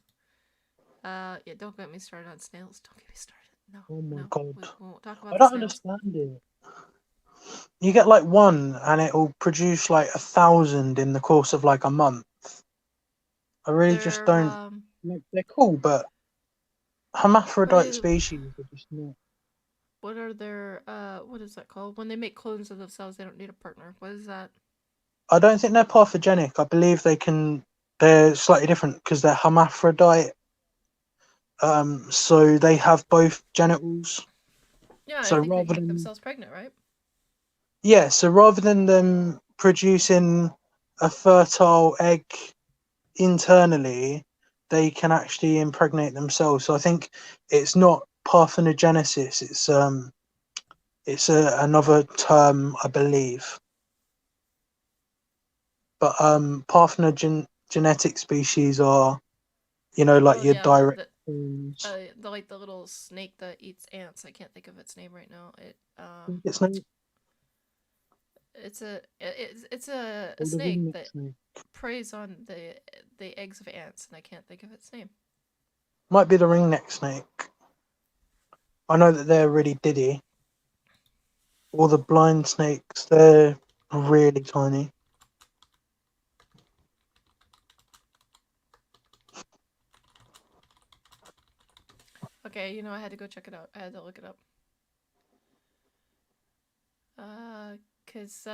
Speaker 1: Yeah, don't get me started on snails. Don't get me started. No,
Speaker 2: Oh my
Speaker 1: no,
Speaker 2: god,
Speaker 1: we won't talk
Speaker 2: I
Speaker 1: about the
Speaker 2: don't
Speaker 1: snails.
Speaker 2: understand it. You get like one, and it'll produce like 1,000 in the course of like a month. I really just
Speaker 1: They're
Speaker 2: don't. Like, they're cool, but hermaphrodite
Speaker 1: wait,
Speaker 2: species are just not.
Speaker 1: what are their what is that called? When they make clones of themselves, they don't need a partner. What is that?
Speaker 2: I don't think they're parthogenic. I believe they can. They're slightly different because they're hermaphrodite. So they have both genitals.
Speaker 1: Yeah, I
Speaker 2: So
Speaker 1: think they can
Speaker 2: rather
Speaker 1: make
Speaker 2: than
Speaker 1: themselves pregnant, right?
Speaker 2: so rather than them producing a fertile egg internally, they can actually impregnate themselves. So I think it's not parthenogenesis. It's another term, I believe. But parthenogenetic species are, like
Speaker 1: Oh
Speaker 2: your
Speaker 1: yeah,
Speaker 2: direct forms.
Speaker 1: the like the little snake that eats ants. I can't think of its name right now.
Speaker 2: It's no,
Speaker 1: It's a
Speaker 2: or the
Speaker 1: snake
Speaker 2: ringneck
Speaker 1: that
Speaker 2: snake.
Speaker 1: preys on the eggs of ants, and I can't think of its name.
Speaker 2: Might be the ringneck snake. I know that they're really diddy. Or the blind snakes, they're really tiny.
Speaker 1: Okay, I had to go check it out. I had to look it up. Cause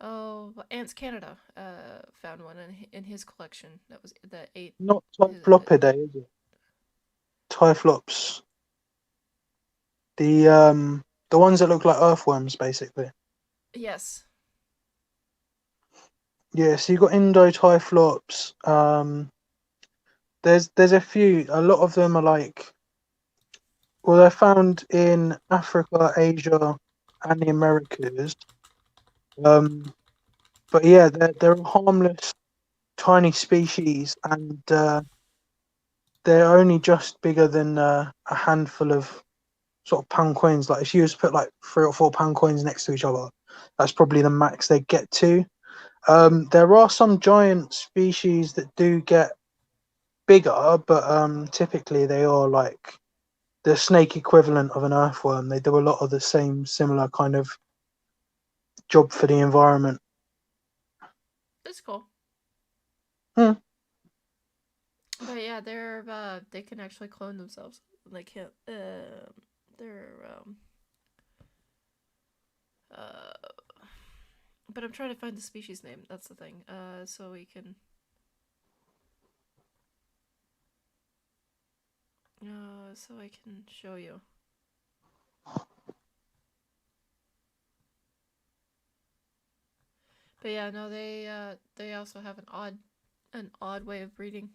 Speaker 1: oh, Ants Canada found one in his collection that was that ate
Speaker 2: Not
Speaker 1: his.
Speaker 2: Typhlopidae, is it? Typhlops. The ones that look like earthworms, basically.
Speaker 1: Yes.
Speaker 2: Yeah, so you got Indo-Typhlops. There's a few. A lot of them are like, well, they're found in Africa, Asia, and the Americas. Um, but yeah, they're a harmless, tiny species, and they're only just bigger than a handful of sort of pound coins. Like if you was to put like 3 or 4 pound coins next to each other, that's probably the max they get to. There are some giant species that do get bigger, but typically they are like the snake equivalent of an earthworm. They do a lot of the same similar kind of job for the environment.
Speaker 1: That's cool.
Speaker 2: Hmm.
Speaker 1: But yeah, they can actually clone themselves. They can't. They're uh. But I'm trying to find the species name. That's the thing. So we can. So I can show you. But yeah, no, they also have an odd way of breeding.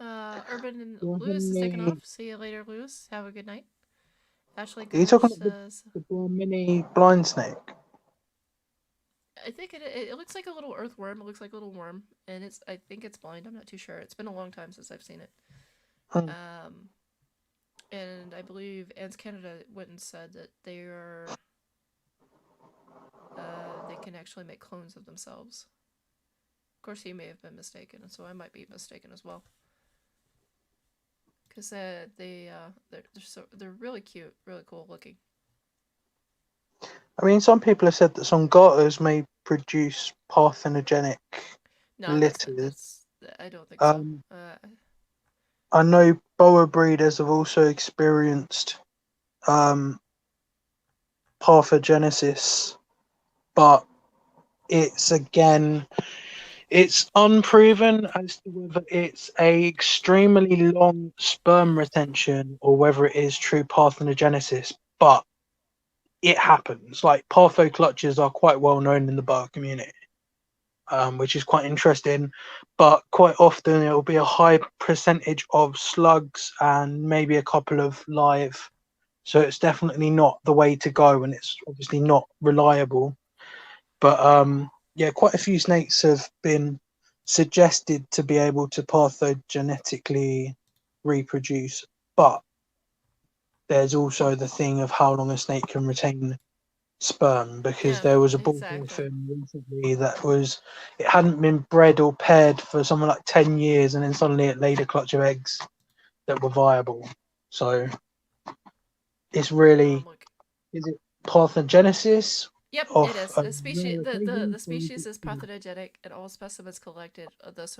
Speaker 1: Urban and
Speaker 2: Do you have
Speaker 1: Lewis is taken
Speaker 2: any?
Speaker 1: off. See you later, Lewis. Have a good night. Ashley
Speaker 2: Are you
Speaker 1: Gosh
Speaker 2: talking about
Speaker 1: says,
Speaker 2: the mini blind snake?
Speaker 1: I think it looks like a little earthworm. It looks like a little worm, and I think it's blind. I'm not too sure. It's been a long time since I've seen it.
Speaker 2: Hmm.
Speaker 1: Um, and I believe Ants Canada went and said that they can actually make clones of themselves. Of course, he may have been mistaken, and so I might be mistaken as well. Because they're really cute, really cool looking.
Speaker 2: I mean, some people have said that some garters may produce parthenogenic
Speaker 1: No,
Speaker 2: litters.
Speaker 1: I don't think so.
Speaker 2: Um, I know boa breeders have also experienced um, parthenogenesis, but it's again, it's unproven as to whether it's a extremely long sperm retention or whether it is true parthenogenesis. But it happens. Like partho clutches are quite well known in the boa community, which is quite interesting. But quite often it will be a high percentage of slugs and maybe a couple of live. So it's definitely not the way to go, and it's obviously not reliable. But yeah, quite a few snakes have been suggested to be able to parthogenetically reproduce, but there's also the thing of how long a snake can retain sperm, because
Speaker 1: yeah,
Speaker 2: there was a bull
Speaker 1: exactly.
Speaker 2: python recently that was, it hadn't been bred or paired for something like 10 years, and then suddenly it laid a clutch of eggs that were viable. So it's really,
Speaker 1: Look.
Speaker 2: is it parthenogenesis
Speaker 1: Yep, it
Speaker 2: of
Speaker 1: is.
Speaker 2: a
Speaker 1: A species
Speaker 2: rare
Speaker 1: the
Speaker 2: occasion, or is
Speaker 1: species is
Speaker 2: it,
Speaker 1: parthenogenetic, and all specimens collected thus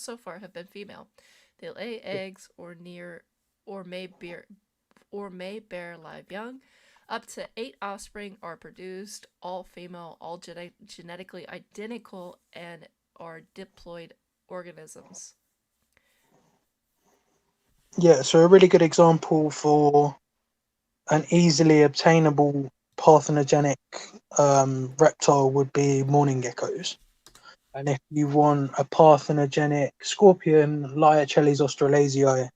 Speaker 1: so far have been female. They lay eggs or may bear or may bear live young. Up to 8 offspring are produced, all female, all genetically identical, and are diploid organisms.
Speaker 2: yeah, so a really good example for an easily obtainable parthenogenic reptile would be mourning geckos. And if you want a parthenogenic scorpion, Liacheles australasiae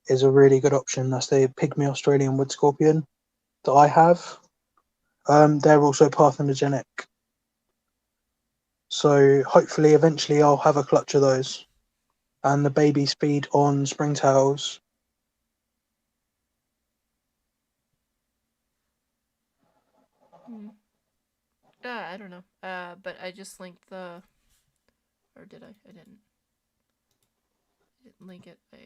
Speaker 2: is a really good option. That's the pygmy Australian wood scorpion that I have. They're also parthenogenic. So hopefully eventually I'll have a clutch of those. And the babies feed on springtails.
Speaker 1: Hmm. I don't know. But I just linked the, or did I? I didn't. I didn't link it. I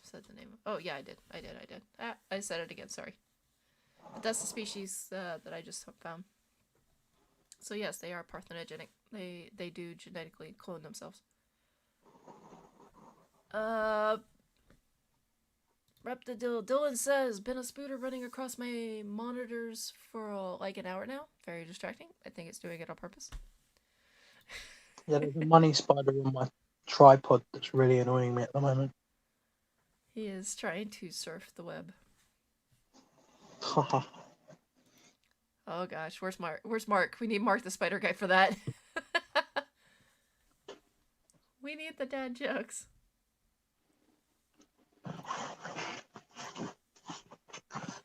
Speaker 1: said the name. Oh yeah, I did. I did. I did. I said it again. Sorry. But that's the species that I just found. So yes, they are parthenogenic. They do genetically clone themselves. Uh, Reptidil Dylan says been a spooter running across my monitors for like an hour now. Very distracting. I think it's doing it on purpose.
Speaker 2: Yeah, there's a money spider on my tripod that's really annoying me at the moment.
Speaker 1: He is trying to surf the web. Oh gosh, where's Mark? Where's Mark? We need Mark the spider guy for that. We need the dad jokes.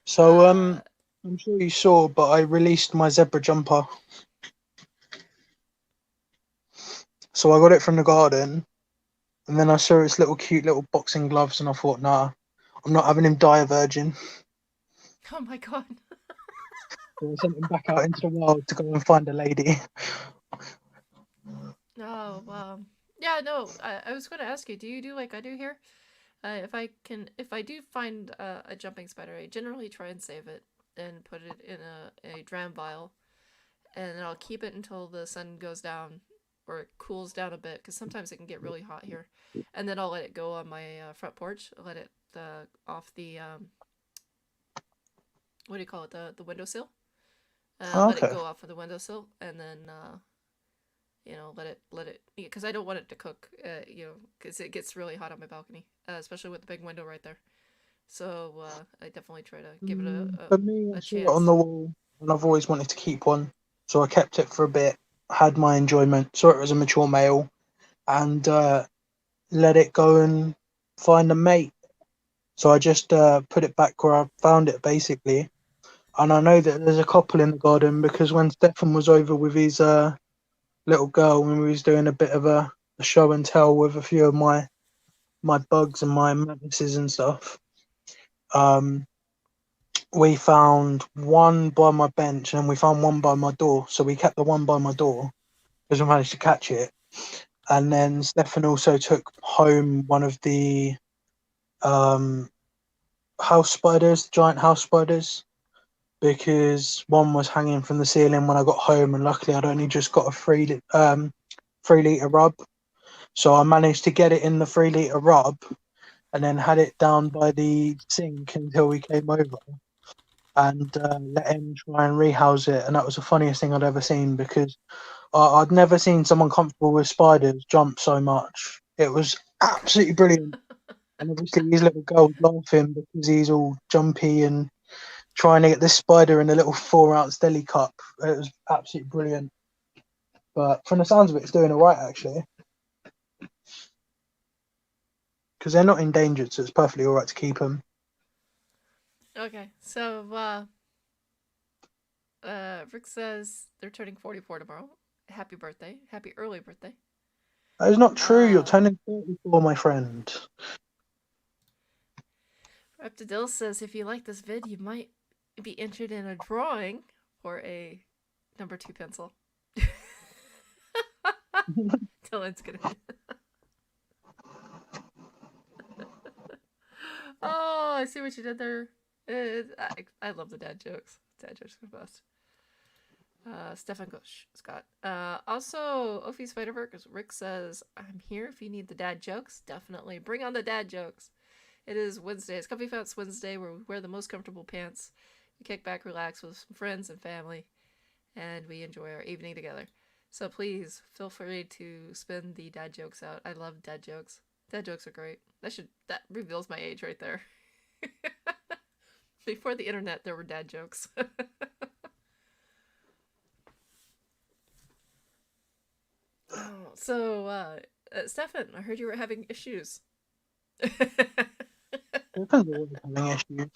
Speaker 2: So
Speaker 1: Uh,
Speaker 2: I'm sure you saw, but I released my zebra jumper. So I got it from the garden, and then I saw its little cute little boxing gloves, and I thought, nah, I'm not having him die a virgin.
Speaker 1: oh my god.
Speaker 2: So I sent him back out into the world to go and find a lady.
Speaker 1: Oh yeah. No, I was going to ask you. Do you do like I do here? If I do find a jumping spider, I generally try and save it and put it in a dram vial, and then I'll keep it until the sun goes down or it cools down a bit, because sometimes it can get really hot here, and then I'll let it go on my front porch. Let it off the what do you call it, the windowsill. Let it
Speaker 2: Okay.
Speaker 1: go off of the windowsill, and then let it because I don't want it to cook. Because it gets really hot on my balcony, especially with the big window right there. So I definitely try to give it
Speaker 2: For me, I
Speaker 1: a
Speaker 2: saw it on
Speaker 1: chance.
Speaker 2: the wall. and I've always wanted to keep one. So I kept it for a bit, had my enjoyment, saw it was a mature male, and let it go and find a mate. So I just put it back where I found it, basically. And I know that there's a couple in the garden because when Stefan was over with his little girl, when we was doing a bit of a show and tell with a few of my bugs and my mantises and stuff, um, we found one by my bench and we found one by my door. So we kept the one by my door because we managed to catch it. And then Stefan also took home one of the um, house spiders, giant house spiders, because one was hanging from the ceiling when I got home, and luckily I'd only just got a 3 litre rub, so I managed to get it in the 3 litre rub, and then had it down by the sink until we came over, and let him try and rehouse it, and that was the funniest thing I'd ever seen because I'd never seen someone comfortable with spiders jump so much. It was absolutely brilliant. And obviously his little girl was laughing because he's all jumpy and trying to get this spider in a little 4 ounce deli cup. It was absolutely brilliant. But from the sounds of it, it's doing all right actually, because they're not endangered, so it's perfectly all right to keep them.
Speaker 1: Okay, so Rick says they're turning 44 tomorrow. Happy birthday! Happy early birthday!
Speaker 2: That is not true. You're
Speaker 1: Uh,
Speaker 2: turning 34, my friend.
Speaker 1: Reptidil says if you like this vid, you might be entered in a drawing for a number 2 pencil. Dylan's gonna. Oh, I see what you did there. I love the dad jokes. Dad jokes are the best. Stefan Gosh, Scott. Also, Ophi Spiderberg, Rick says, I'm here if you need the dad jokes. Definitely. Bring on the dad jokes. It is Wednesday. It's Comfy Pants Wednesday where we wear the most comfortable pants. We kick back, relax with some friends and family, and we enjoy our evening together. So please feel free to spin the dad jokes out. I love dad jokes. Dad jokes are great. That reveals my age right there. Before the internet, there were dad jokes. Oh, so Stefan, I heard you were having issues.
Speaker 2: Weapons are always having issues.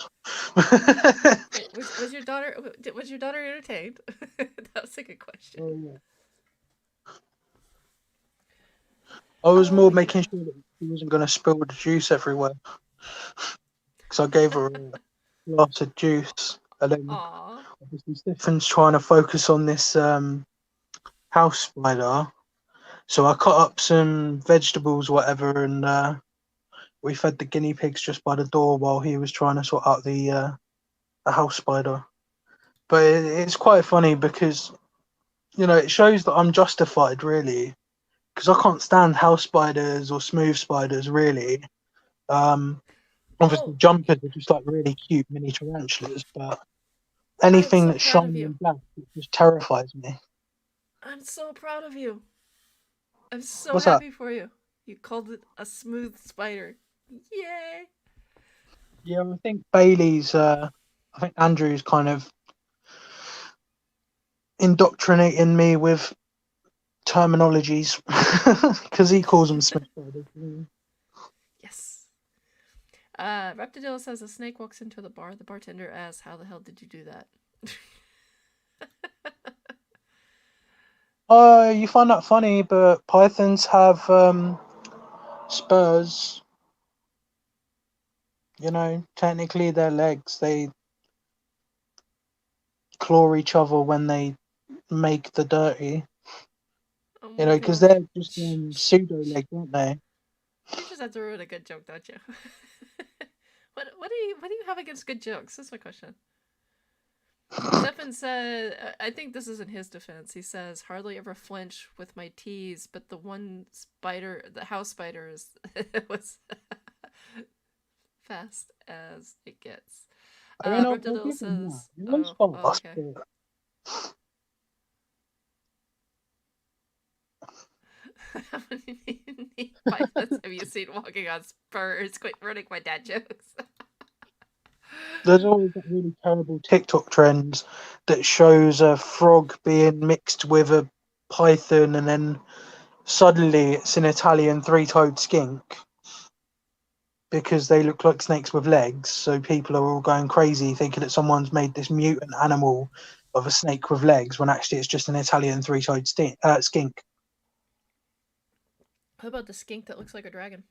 Speaker 1: Was your daughter entertained? That was a good question.
Speaker 2: Oh, yeah. I was
Speaker 1: Oh
Speaker 2: more
Speaker 1: yeah.
Speaker 2: making sure that she wasn't going to spill the juice everywhere because I gave her a glass of juice, and then
Speaker 1: Aw.
Speaker 2: obviously Stefan's trying to focus on this house spider. So I cut up some vegetables, whatever, and we fed the guinea pigs just by the door while he was trying to sort out the house spider. But it's quite funny because it shows that I'm justified, really, because I can't stand house spiders or smooth spiders, really. Um, Obviously,
Speaker 1: Oh,
Speaker 2: jumpers are just like really cute mini tarantulas, but
Speaker 1: I'm
Speaker 2: anything
Speaker 1: so
Speaker 2: that's
Speaker 1: proud of
Speaker 2: shiny
Speaker 1: you.
Speaker 2: and black it just terrifies me.
Speaker 1: I'm so proud of you. I'm so
Speaker 2: What's that?
Speaker 1: happy for you. You called it a smooth spider. Yay!
Speaker 2: Yeah, I think Bailey's. I think Andrew's kind of indoctrinating me with terminologies because he calls them smooth spiders.
Speaker 1: Yes. Reptidil says a snake walks into the bar. The bartender asks, "How the hell did you do that?"
Speaker 2: You find that funny, but pythons have spurs. Technically their legs, they claw each other when they make the dirty.
Speaker 1: Oh my
Speaker 2: Because
Speaker 1: gosh.
Speaker 2: they're just pseudo legs, aren't they?
Speaker 1: You just have to ruin a good joke, don't you? What do you have against good jokes? That's my question. Stefan said, I think this is in his defense. He says, hardly ever flinch with my tease, but the one spider, the house spider, was fast as it gets.
Speaker 2: I mean, I'll
Speaker 1: Reptile
Speaker 2: give him that.
Speaker 1: says,
Speaker 2: It was
Speaker 1: oh,
Speaker 2: fast,
Speaker 1: okay.
Speaker 2: but
Speaker 1: How many pythons have you seen walking on spurs? Quit running my dad jokes.
Speaker 2: There's always that really terrible TikTok trend that shows a frog being mixed with a python, and then suddenly it's an Italian three-toed skink because they look like snakes with legs. So people are all going crazy thinking that someone's made this mutant animal of a snake with legs when actually it's just an Italian three-toed skink.
Speaker 1: How about the skink that looks like a dragon?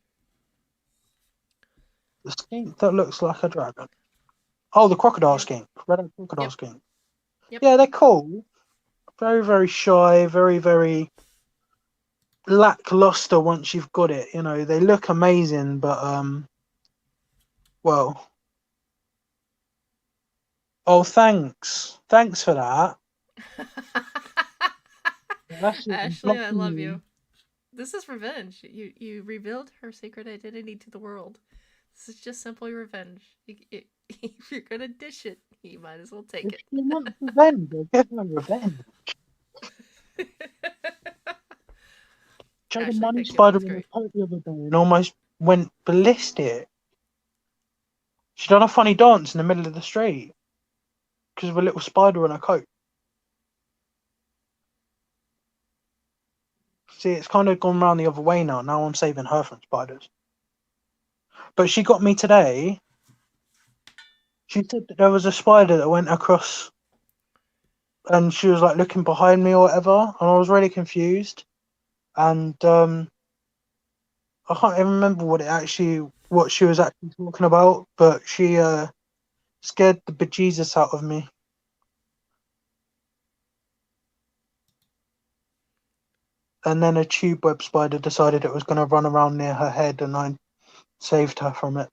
Speaker 2: The skink that looks like a dragon. Oh, the crocodile
Speaker 1: Yep.
Speaker 2: skink. Red crocodile
Speaker 1: Yep.
Speaker 2: skink.
Speaker 1: Yep.
Speaker 2: Yeah, they're cool. Very, very shy. Very, very lackluster once you've got it. You know, they look amazing, but well. Oh, thanks. Thanks for that. That's just
Speaker 1: Ashley, I
Speaker 2: blocking
Speaker 1: love
Speaker 2: me.
Speaker 1: you. This is revenge. You revealed her secret identity to the world. This is just simply revenge. If you're gonna dish it, you might as well take
Speaker 2: If
Speaker 1: it.
Speaker 2: she wants revenge, I'll give her revenge. She had a
Speaker 1: Ashley,
Speaker 2: money
Speaker 1: thank you. That
Speaker 2: spider
Speaker 1: was
Speaker 2: in the
Speaker 1: great.
Speaker 2: coat the other day and almost went ballistic. She done a funny dance in the middle of the street because of a little spider on her coat. See, it's kind of gone round the other way now. Now I'm saving her from spiders. But she got me today. She said that there was a spider that went across and she was like looking behind me or whatever. And I was really confused. And I can't even remember what she was actually talking about. But she scared the bejesus out of me. And then a tube web spider decided it was going to run around near her head, and I saved her from it.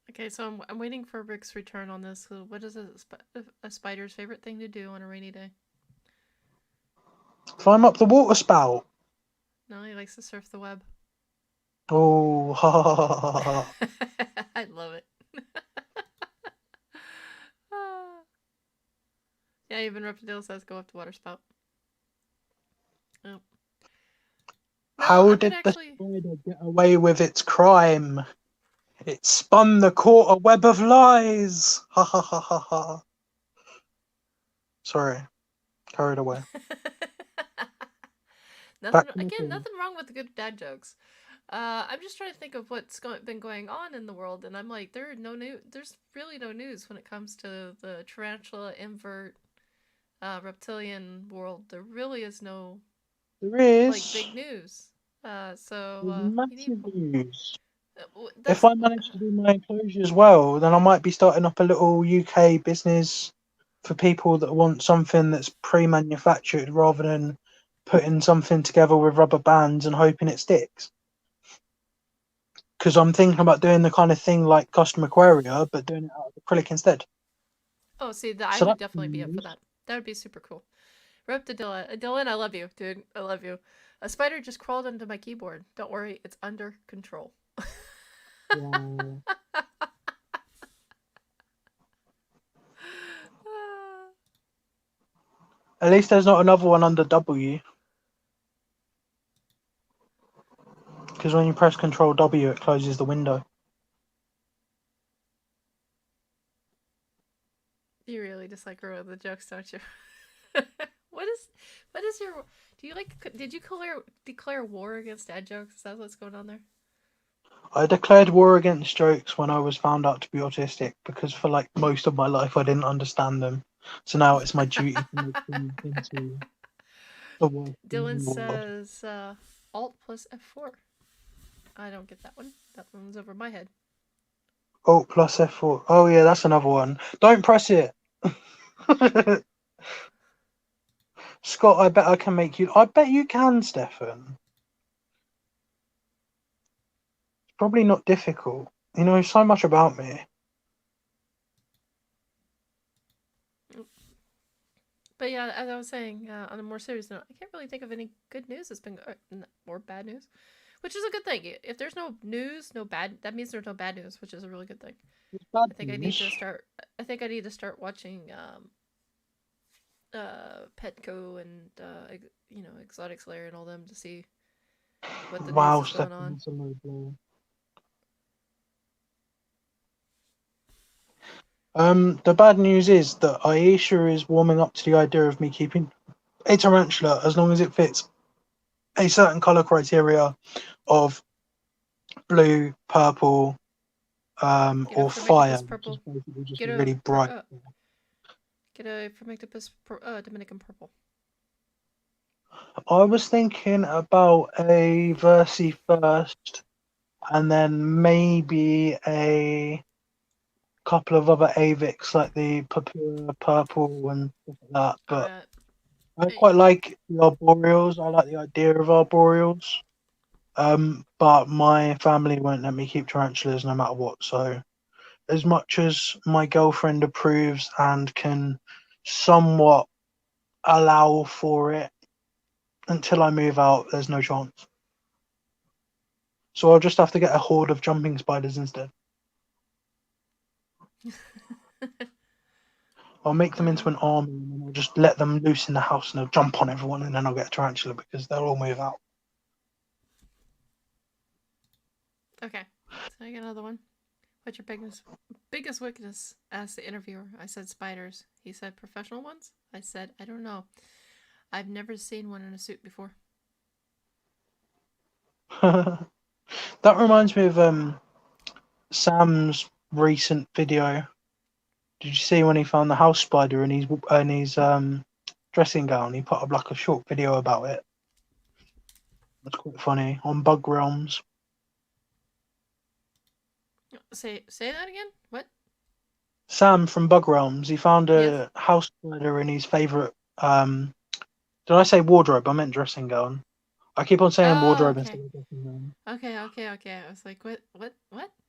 Speaker 1: Okay, so I'm waiting for Rick's return on this. So what is a spider's favorite thing to do on a rainy day?
Speaker 2: Climb up the water spout.
Speaker 1: No, he likes to surf the web.
Speaker 2: Oh, ha ha ha ha ha.
Speaker 1: I love it. Ah. Yeah, even Reptile says go up the water spout. Oh. No,
Speaker 2: How
Speaker 1: I'm gonna
Speaker 2: did the
Speaker 1: actually.
Speaker 2: spider get away with its crime? It spun the court a web of lies. Ha ha ha ha ha. Sorry, carried away.
Speaker 1: Nothing
Speaker 2: Back to my
Speaker 1: again.
Speaker 2: thing.
Speaker 1: Nothing wrong with the good dad jokes. I'm just trying to think of been going on in the world, and I'm like, there's really no news when it comes to the tarantula invert reptilian world. There really is no
Speaker 2: There
Speaker 1: like
Speaker 2: is.
Speaker 1: big news.
Speaker 2: There's
Speaker 1: You need
Speaker 2: massive news. If
Speaker 1: that's
Speaker 2: I manage to do my enclosures well, then I might be starting up a little UK business for people that want something that's pre-manufactured rather than putting something together with rubber bands and hoping it sticks. Because I'm thinking about doing the kind of thing like custom aquaria, but doing it out of acrylic instead.
Speaker 1: oh see that I
Speaker 2: So
Speaker 1: would
Speaker 2: that's
Speaker 1: definitely be up for
Speaker 2: news.
Speaker 1: that. That would be super cool. Dylan, I love you, dude. I love you. A spider just crawled into my keyboard. Don't worry, it's under control.
Speaker 2: Wow. At least there's not another one under W. Because when you press Control W, it closes the window.
Speaker 1: You really dislike her with the jokes, don't you? what is what is your do you like did you declare war against dad jokes? Is that what's going on there?
Speaker 2: I declared war against jokes when I was found out to be autistic because for like most of my life I didn't understand them. So now it's my duty to make them into the worst things
Speaker 1: Dylan
Speaker 2: in the world.
Speaker 1: says Alt plus F4. I don't get that one. That one's over my head.
Speaker 2: Alt plus F4. Oh yeah, that's another one. Don't press it. Scott, I bet I can make you. I bet you can, Stefan. It's probably not difficult. You know so much about me.
Speaker 1: But yeah, as I was saying, on a more serious note, I can't really think of any good news that's been or bad news, which is a good thing. If there's no news, no bad, that means there's no bad news, which is a really good thing.
Speaker 2: It's bad
Speaker 1: I think I need
Speaker 2: news.
Speaker 1: to start. I think I need to start watching Petco and Exotic Slayer and all them to see what the news
Speaker 2: Wow,
Speaker 1: is going
Speaker 2: Stefan,
Speaker 1: on.
Speaker 2: that's a low blow. The bad news is that Aisha is warming up to the idea of me keeping a tarantula as long as it fits a certain color criteria of blue, purple,
Speaker 1: Get a
Speaker 2: or fire,
Speaker 1: Firmictopus
Speaker 2: which is
Speaker 1: purple.
Speaker 2: basically just
Speaker 1: Get a
Speaker 2: really bright.
Speaker 1: get a Firmictopus Dominican purple.
Speaker 2: I was thinking about a Versi first, and then maybe a couple of other Avics like the Purpura Purple and stuff like that.
Speaker 1: Oh
Speaker 2: But
Speaker 1: yeah.
Speaker 2: I quite like the Arboreals. I like the idea of Arboreals. But my family won't let me keep tarantulas no matter what. So as much as my girlfriend approves and can somewhat allow for it until I move out, there's no chance. So I'll just have to get a horde of jumping spiders instead. I'll make them into an army and then I'll just let them loose in the house and they'll jump on everyone and then I'll get a tarantula because they'll all move out.
Speaker 1: Okay. So I got another one. What's your biggest weakness? Asked the interviewer. I said spiders. He said professional ones? I said, I don't know. I've never seen one in a suit before.
Speaker 2: That reminds me of Sam's recent video. Did you see when he found the house spider in his dressing gown? He put up like a short video about it. That's quite funny on Bug Realms.
Speaker 1: Say that again? What?
Speaker 2: Sam from Bug Realms, he found
Speaker 1: Yes.
Speaker 2: a house spider in his favorite. Did I say wardrobe? I meant dressing gown. I keep on saying
Speaker 1: Oh,
Speaker 2: wardrobe instead
Speaker 1: okay.
Speaker 2: of dressing gown.
Speaker 1: Okay. I was like, what?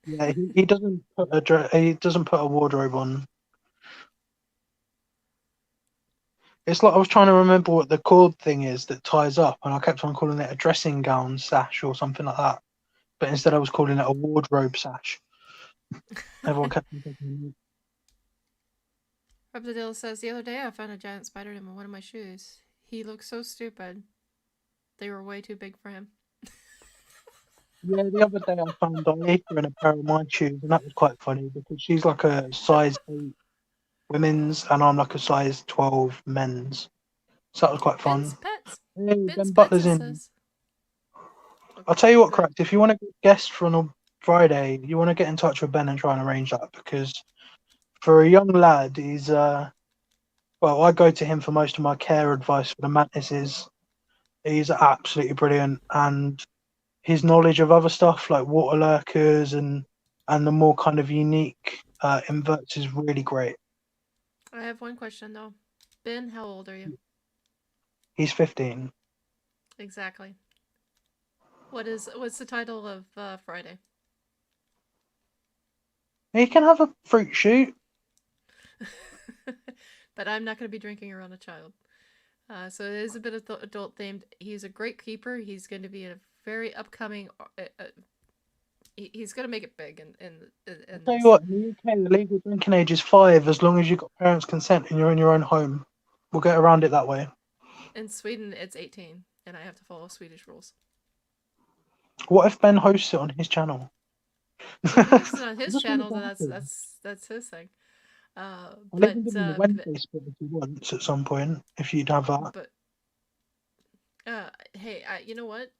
Speaker 2: Yeah, he doesn't put he doesn't put a wardrobe on. It's like I was trying to remember what the cord thing is that ties up, and I kept on calling it a dressing gown sash or something like that. But instead, I was calling it a wardrobe sash. Everyone kept on thinking,
Speaker 1: Reptidale says, the other day I found a giant spider in one of my shoes. He looked so stupid. They were way too big for him.
Speaker 2: yeah, the other day I found Aisha in a pair of my shoes, and that was quite funny because she's like a size 8 women's, and I'm like a size 12 men's. So that was quite
Speaker 1: Ben's
Speaker 2: fun.
Speaker 1: Pets.
Speaker 2: Hey,
Speaker 1: Ben's
Speaker 2: Ben
Speaker 1: Pets,
Speaker 2: Butler's
Speaker 1: it
Speaker 2: in.
Speaker 1: says.
Speaker 2: I'll tell you what,
Speaker 1: Go ahead.
Speaker 2: Cracked, if you want to guest for on a Friday, you want to get in touch with Ben and try and arrange that because for a young lad, he's well, I go to him for most of my care advice for the mantises. He's absolutely brilliant, and his knowledge of other stuff like water lurkers and the more kind of unique inverts is really great.
Speaker 1: I have one question, though. Ben, how old are you?
Speaker 2: He's 15.
Speaker 1: Exactly. What's the title of Friday?
Speaker 2: He can have a fruit shoot.
Speaker 1: But I'm not going to be drinking around a child. So it is a bit of adult themed. He's a great keeper. He's going to be in a very upcoming. He's going to make it big
Speaker 2: I'll
Speaker 1: in
Speaker 2: tell you
Speaker 1: this.
Speaker 2: what, in the UK, the legal drinking age is 5 as long as you've got parents' consent and you're in your own home. We'll get around it that way.
Speaker 1: In Sweden, it's 18, and I have to follow Swedish rules.
Speaker 2: What if Ben hosts it on his channel?
Speaker 1: If he hosts it on
Speaker 2: I
Speaker 1: his
Speaker 2: just want it
Speaker 1: channel,
Speaker 2: to
Speaker 1: then
Speaker 2: happen.
Speaker 1: that's his thing.
Speaker 2: I'll even give him the Wednesday spot if he wants at some point, if you'd have that.
Speaker 1: but hey, you know what?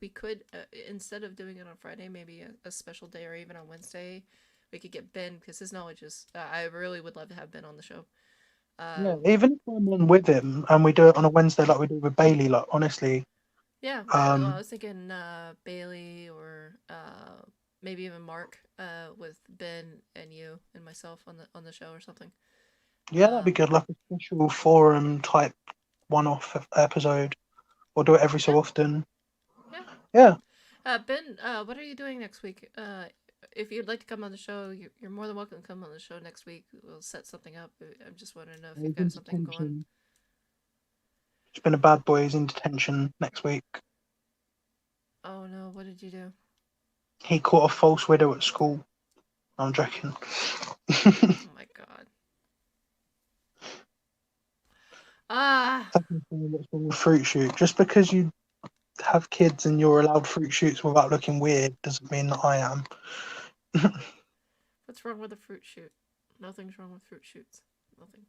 Speaker 1: We could instead of doing it on Friday, maybe a special day or even on Wednesday, we could get Ben because his knowledge is. I really would love to have Ben on the show.
Speaker 2: Yeah,
Speaker 1: Um,
Speaker 2: even if I'm on with him and we do it on a Wednesday like we do with Bailey, like honestly,
Speaker 1: yeah, I
Speaker 2: um,
Speaker 1: was thinking Bailey or maybe even Mark with Ben and you and myself on the show or something.
Speaker 2: yeah, that'd be good, like a special forum type one-off episode, or do it every so
Speaker 1: Yeah,
Speaker 2: often.
Speaker 1: yeah.
Speaker 2: Yeah,
Speaker 1: Ben, what are you doing next week? If you'd like to come on the show, you're more than welcome to come on the show next week. We'll set something up. I'm just wondering if you've
Speaker 2: he's
Speaker 1: got
Speaker 2: in
Speaker 1: something going.
Speaker 2: detention. It's been a bad boy. He's in detention next week.
Speaker 1: Oh no, what did you do?
Speaker 2: He caught a false widow at school. I'm joking.
Speaker 1: Oh my god. Ah,
Speaker 2: What's wrong with fruit shoot? Just because you have kids and you're allowed fruit shoots without looking weird doesn't mean that I am.
Speaker 1: what's wrong with the fruit shoot? Nothing's wrong with fruit shoots. Nothing.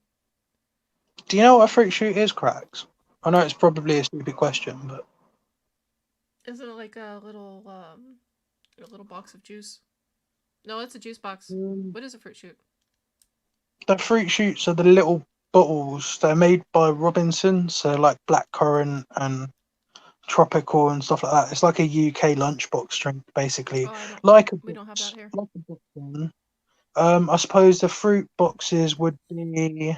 Speaker 2: Do you know what a fruit shoot is, Cracks? I know it's probably a stupid question, but
Speaker 1: Isn't it like a little box of juice? No, it's a juice box.
Speaker 2: um,
Speaker 1: What is a fruit shoot?
Speaker 2: the fruit shoots are the little bottles. They're made by Robinson, so like blackcurrant and tropical and stuff like that. It's like a UK lunchbox drink, basically,
Speaker 1: Oh, I don't.
Speaker 2: like a
Speaker 1: We don't have that
Speaker 2: box,
Speaker 1: here.
Speaker 2: like a box one. I suppose the fruit boxes would be.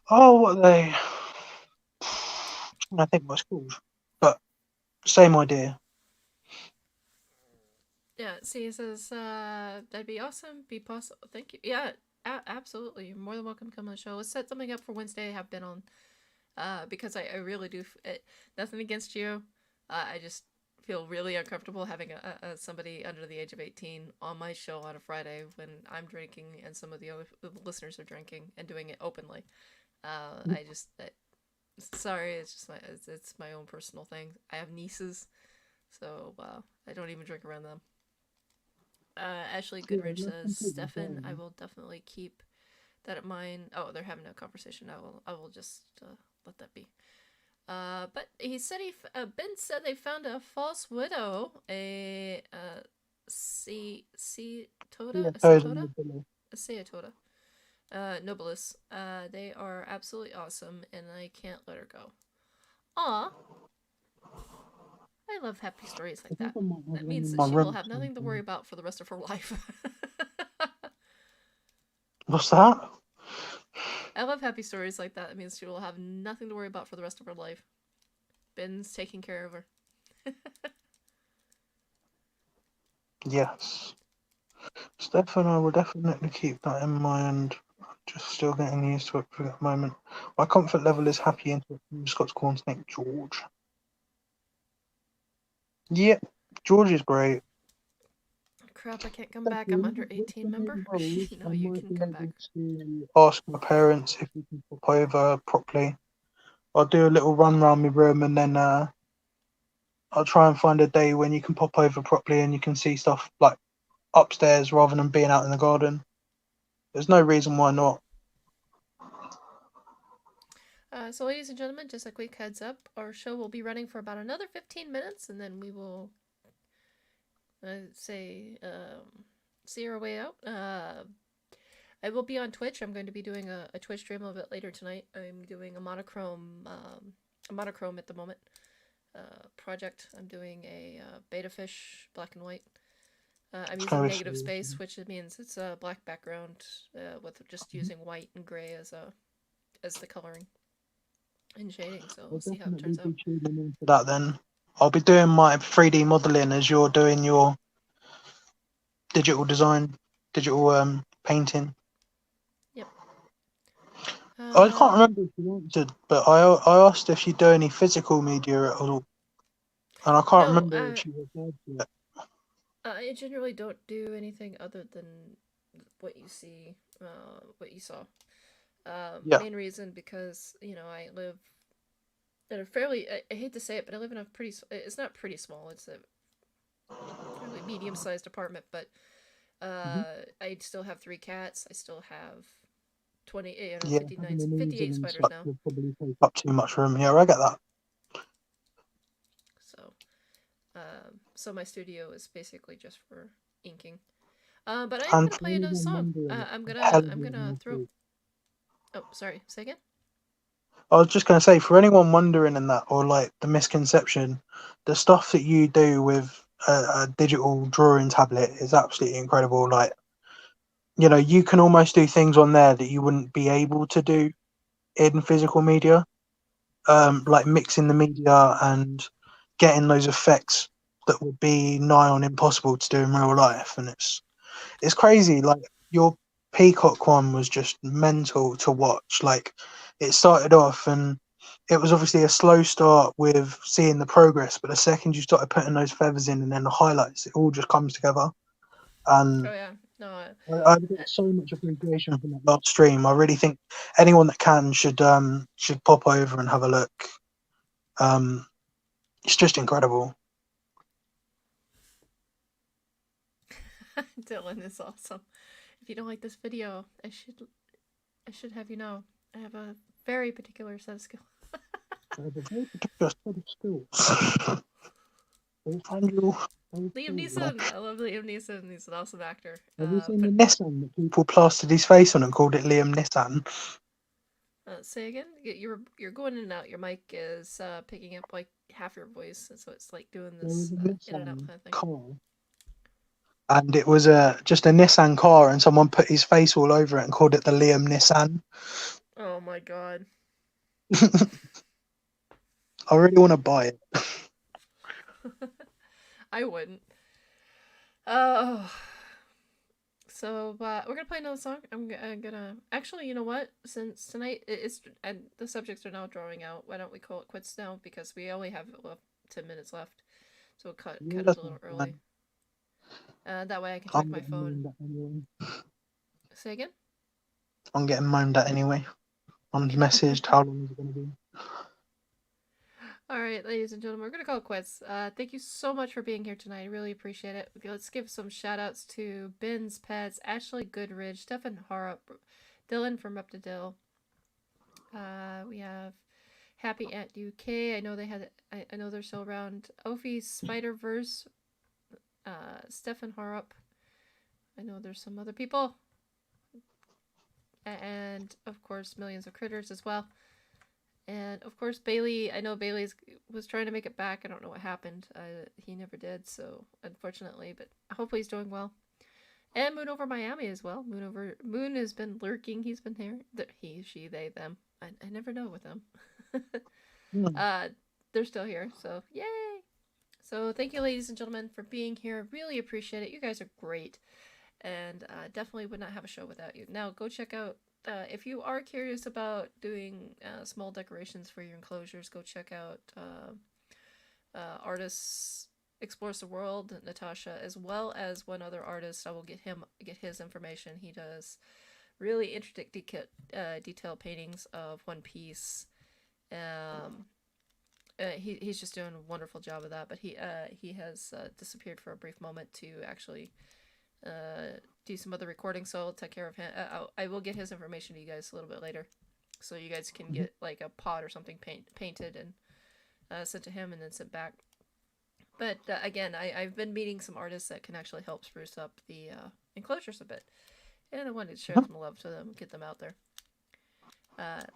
Speaker 2: Oh, what are they? I think what it's called, but same idea.
Speaker 1: Yeah. See, it says that'd be awesome. Be possible. Thank you. Yeah. Absolutely. You're more than welcome to come on the show. Let's set something up for Wednesday. I have been on because I really do. Nothing against you. I just feel really uncomfortable having somebody under the age of 18 on my show on a Friday when I'm drinking and some of the other listeners are drinking and doing it openly. I just sorry, it's just it's my own personal thing. I have nieces, so I don't even drink around them. Ashley
Speaker 2: Yeah,
Speaker 1: Goodrich
Speaker 2: that's
Speaker 1: says,
Speaker 2: completely
Speaker 1: Stefan, I
Speaker 2: fine.
Speaker 1: will definitely keep that in mind. Oh, they're having a conversation. I will just let that be. But he said Ben said they found a false widow, C
Speaker 2: Yeah,
Speaker 1: Tota,
Speaker 2: totally.
Speaker 1: a Tota, Nobilis. They are absolutely awesome, and I can't let her go. Aw, I love happy stories
Speaker 2: I
Speaker 1: like
Speaker 2: think
Speaker 1: that.
Speaker 2: I might have
Speaker 1: That
Speaker 2: one
Speaker 1: means
Speaker 2: in
Speaker 1: that
Speaker 2: my
Speaker 1: she will
Speaker 2: room.
Speaker 1: have nothing to worry
Speaker 2: Something.
Speaker 1: about for the rest of her life.
Speaker 2: What's that?
Speaker 1: I love happy stories like that. It means she will have nothing to worry about for the rest of her life. Ben's taking care of her.
Speaker 2: Yes. Stefan, I will definitely keep that in mind. Just still getting used to it for the moment. My comfort level is happy into Scott's corn snake George. Yep, George is great.
Speaker 1: Crap, I can't come back. I'm
Speaker 2: Stefan,
Speaker 1: under
Speaker 2: with
Speaker 1: 18,
Speaker 2: the
Speaker 1: member?
Speaker 2: neighbours,
Speaker 1: No,
Speaker 2: I
Speaker 1: you
Speaker 2: might
Speaker 1: can
Speaker 2: be
Speaker 1: come back.
Speaker 2: able to ask my parents if we can pop over properly. I'll do a little run around my room and then I'll try and find a day when you can pop over properly and you can see stuff like upstairs rather than being out in the garden. There's no reason why not.
Speaker 1: So, ladies and gentlemen, just a quick heads up. Our show will be running for about another 15 minutes, and then we will see our way out. I will be on Twitch. I'm going to be doing a Twitch stream a little bit later tonight. I'm doing a monochrome at the moment project. I'm doing a beta fish black and white. I'm
Speaker 2: It's
Speaker 1: using
Speaker 2: kind of
Speaker 1: negative space, which means it's a black background with just using white and gray as the coloring and shading. So
Speaker 2: I'll
Speaker 1: we'll see how it
Speaker 2: definitely
Speaker 1: turns out.
Speaker 2: be tuning in for that then. I'll be doing my 3D modeling as you're doing your digital design, digital painting.
Speaker 1: Yep.
Speaker 2: I can't remember if you answered, but I asked if you do any physical media at all, and I can't
Speaker 1: No,
Speaker 2: remember if you replied to it.
Speaker 1: I generally don't do anything other than what you see, what you saw.
Speaker 2: Yeah.
Speaker 1: Main reason because I live in a fairly I hate to say it, but I live in a pretty. It's not pretty small. It's a fairly medium-sized apartment, but
Speaker 2: Hmm.
Speaker 1: I still have three cats. I still have 20,
Speaker 2: Yeah,
Speaker 1: 59,
Speaker 2: having an easel
Speaker 1: 58
Speaker 2: and
Speaker 1: spiders
Speaker 2: such
Speaker 1: now.
Speaker 2: would probably take up too much room. Yeah, I get that.
Speaker 1: So, so my studio is basically just for inking. But I am
Speaker 2: And
Speaker 1: gonna
Speaker 2: for
Speaker 1: play another
Speaker 2: anyone
Speaker 1: song.
Speaker 2: wondering,
Speaker 1: I'm
Speaker 2: a hell
Speaker 1: gonna
Speaker 2: of a
Speaker 1: I'm
Speaker 2: lot
Speaker 1: gonna
Speaker 2: more
Speaker 1: throw.
Speaker 2: cool.
Speaker 1: Oh, sorry. Say again.
Speaker 2: I was just going to say, for anyone wondering in that or like the misconception, the stuff that you do with a digital drawing tablet is absolutely incredible. Like, you can almost do things on there that you wouldn't be able to do in physical media, like mixing the media and getting those effects that would be nigh on impossible to do in real life. And it's crazy. Like your Peacock one was just mental to watch. Like it started off and it was obviously a slow start with seeing the progress, but the second you started putting those feathers in and then the highlights, it all just comes together. And
Speaker 1: Oh yeah. No.
Speaker 2: I've got so much appreciation from that last stream. I really think anyone that can should pop over and have a look. Um, it's just incredible.
Speaker 1: Dylan is awesome. if you don't like this video, I should have you know I have a very particular set of skills. Liam Neeson. I love Liam Neeson. He's an awesome actor.
Speaker 2: Have you seen
Speaker 1: But
Speaker 2: the Nissan that people plastered his face on and called it Liam Nissan?
Speaker 1: say again. You're going in and out. Your mic is picking up like half your voice, and so it's like doing this in and out kind of thing.
Speaker 2: Car, and it was just a Nissan car, and someone put his face all over it and called it the Liam Nissan.
Speaker 1: Oh my god.
Speaker 2: I really want to buy it.
Speaker 1: I wouldn't. Oh. So, we're gonna play another song. I'm gonna actually, you know what? Since tonight and the subjects are now drawing out, why don't we call it quits now? Because we only have 10 minutes left, so we'll cut it a little early. That way I can check my phone.
Speaker 2: Anyway.
Speaker 1: Say again?
Speaker 2: I'm getting moaned at anyway. I'm messaged how long is it going to be.
Speaker 1: Alright, ladies and gentlemen, we're going to call it quits. Thank you so much for being here tonight. I really appreciate it. Let's give some shout outs to Ben's Pets, Ashley Goodridge, Stefan Harrup, Dylan from Up to Dill. We have Happy Ant UK. I know I know they're still around. Ophi Spider-Verse, Stefan Harrup. I know there's some other people. And, of course, Millions of Critters as well. And, of course, Bailey. I know Bailey was trying to make it back. I don't know what happened. He never did, so, unfortunately. But hopefully he's doing well. And Moon Over Miami as well. Moon has been lurking. He's been here. He, she, they, them. I never know with them. They're still here, so yay! So thank you, ladies and gentlemen, for being here. Really appreciate it. You guys are great. And definitely would not have a show without you. Now, go check out, if you are curious about doing small decorations for your enclosures, go check out Artists Explores the World, Natasha, as well as one other artist. I will get his information. He does really intricate detail paintings of One Piece. He's just doing a wonderful job of that, but he has disappeared for a brief moment to actually do some other recording, so I'll take care of him. I will get his information to you guys a little bit later, so you guys can get like a pot or something painted and sent to him and then sent back. But again, I've been meeting some artists that can actually help spruce up the enclosures a bit, and I wanted to share some love to them, get them out there.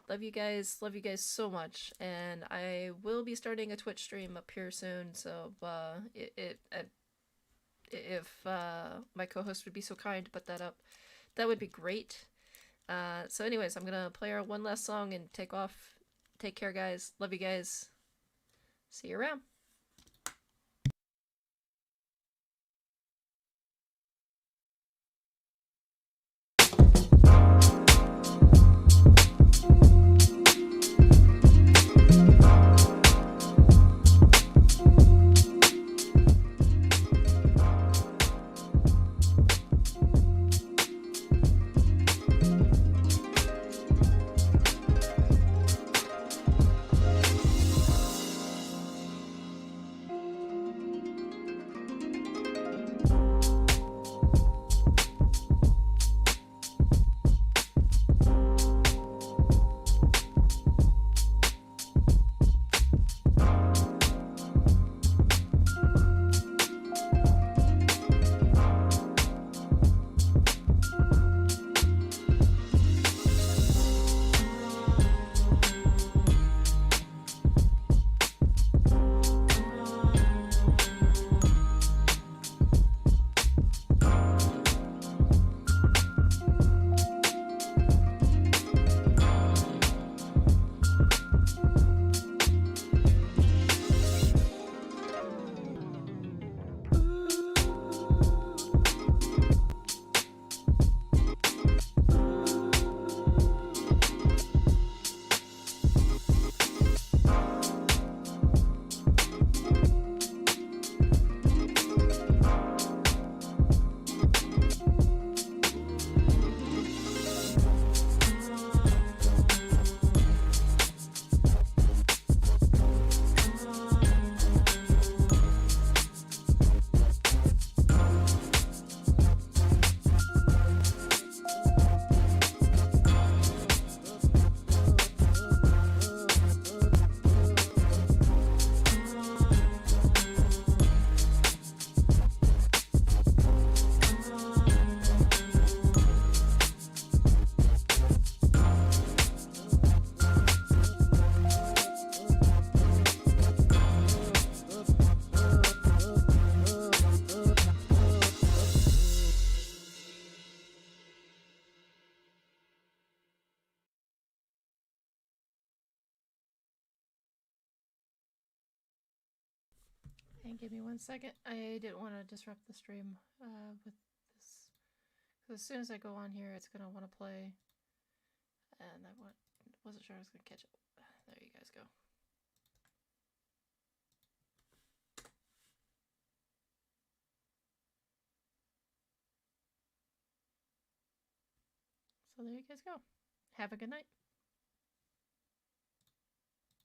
Speaker 1: Love you guys so much, and I will be starting a Twitch stream up here soon, so if my co-host would be so kind to put that up, that would be great. So anyways, I'm gonna play our one last song and take off. Take care, guys. Love you guys. See you around. And give me 1 second. I didn't want to disrupt the stream with this. Because as soon as I go on here, it's going to want to play. And I wasn't sure I was going to catch it. There you guys go. So there you guys go. Have a good night.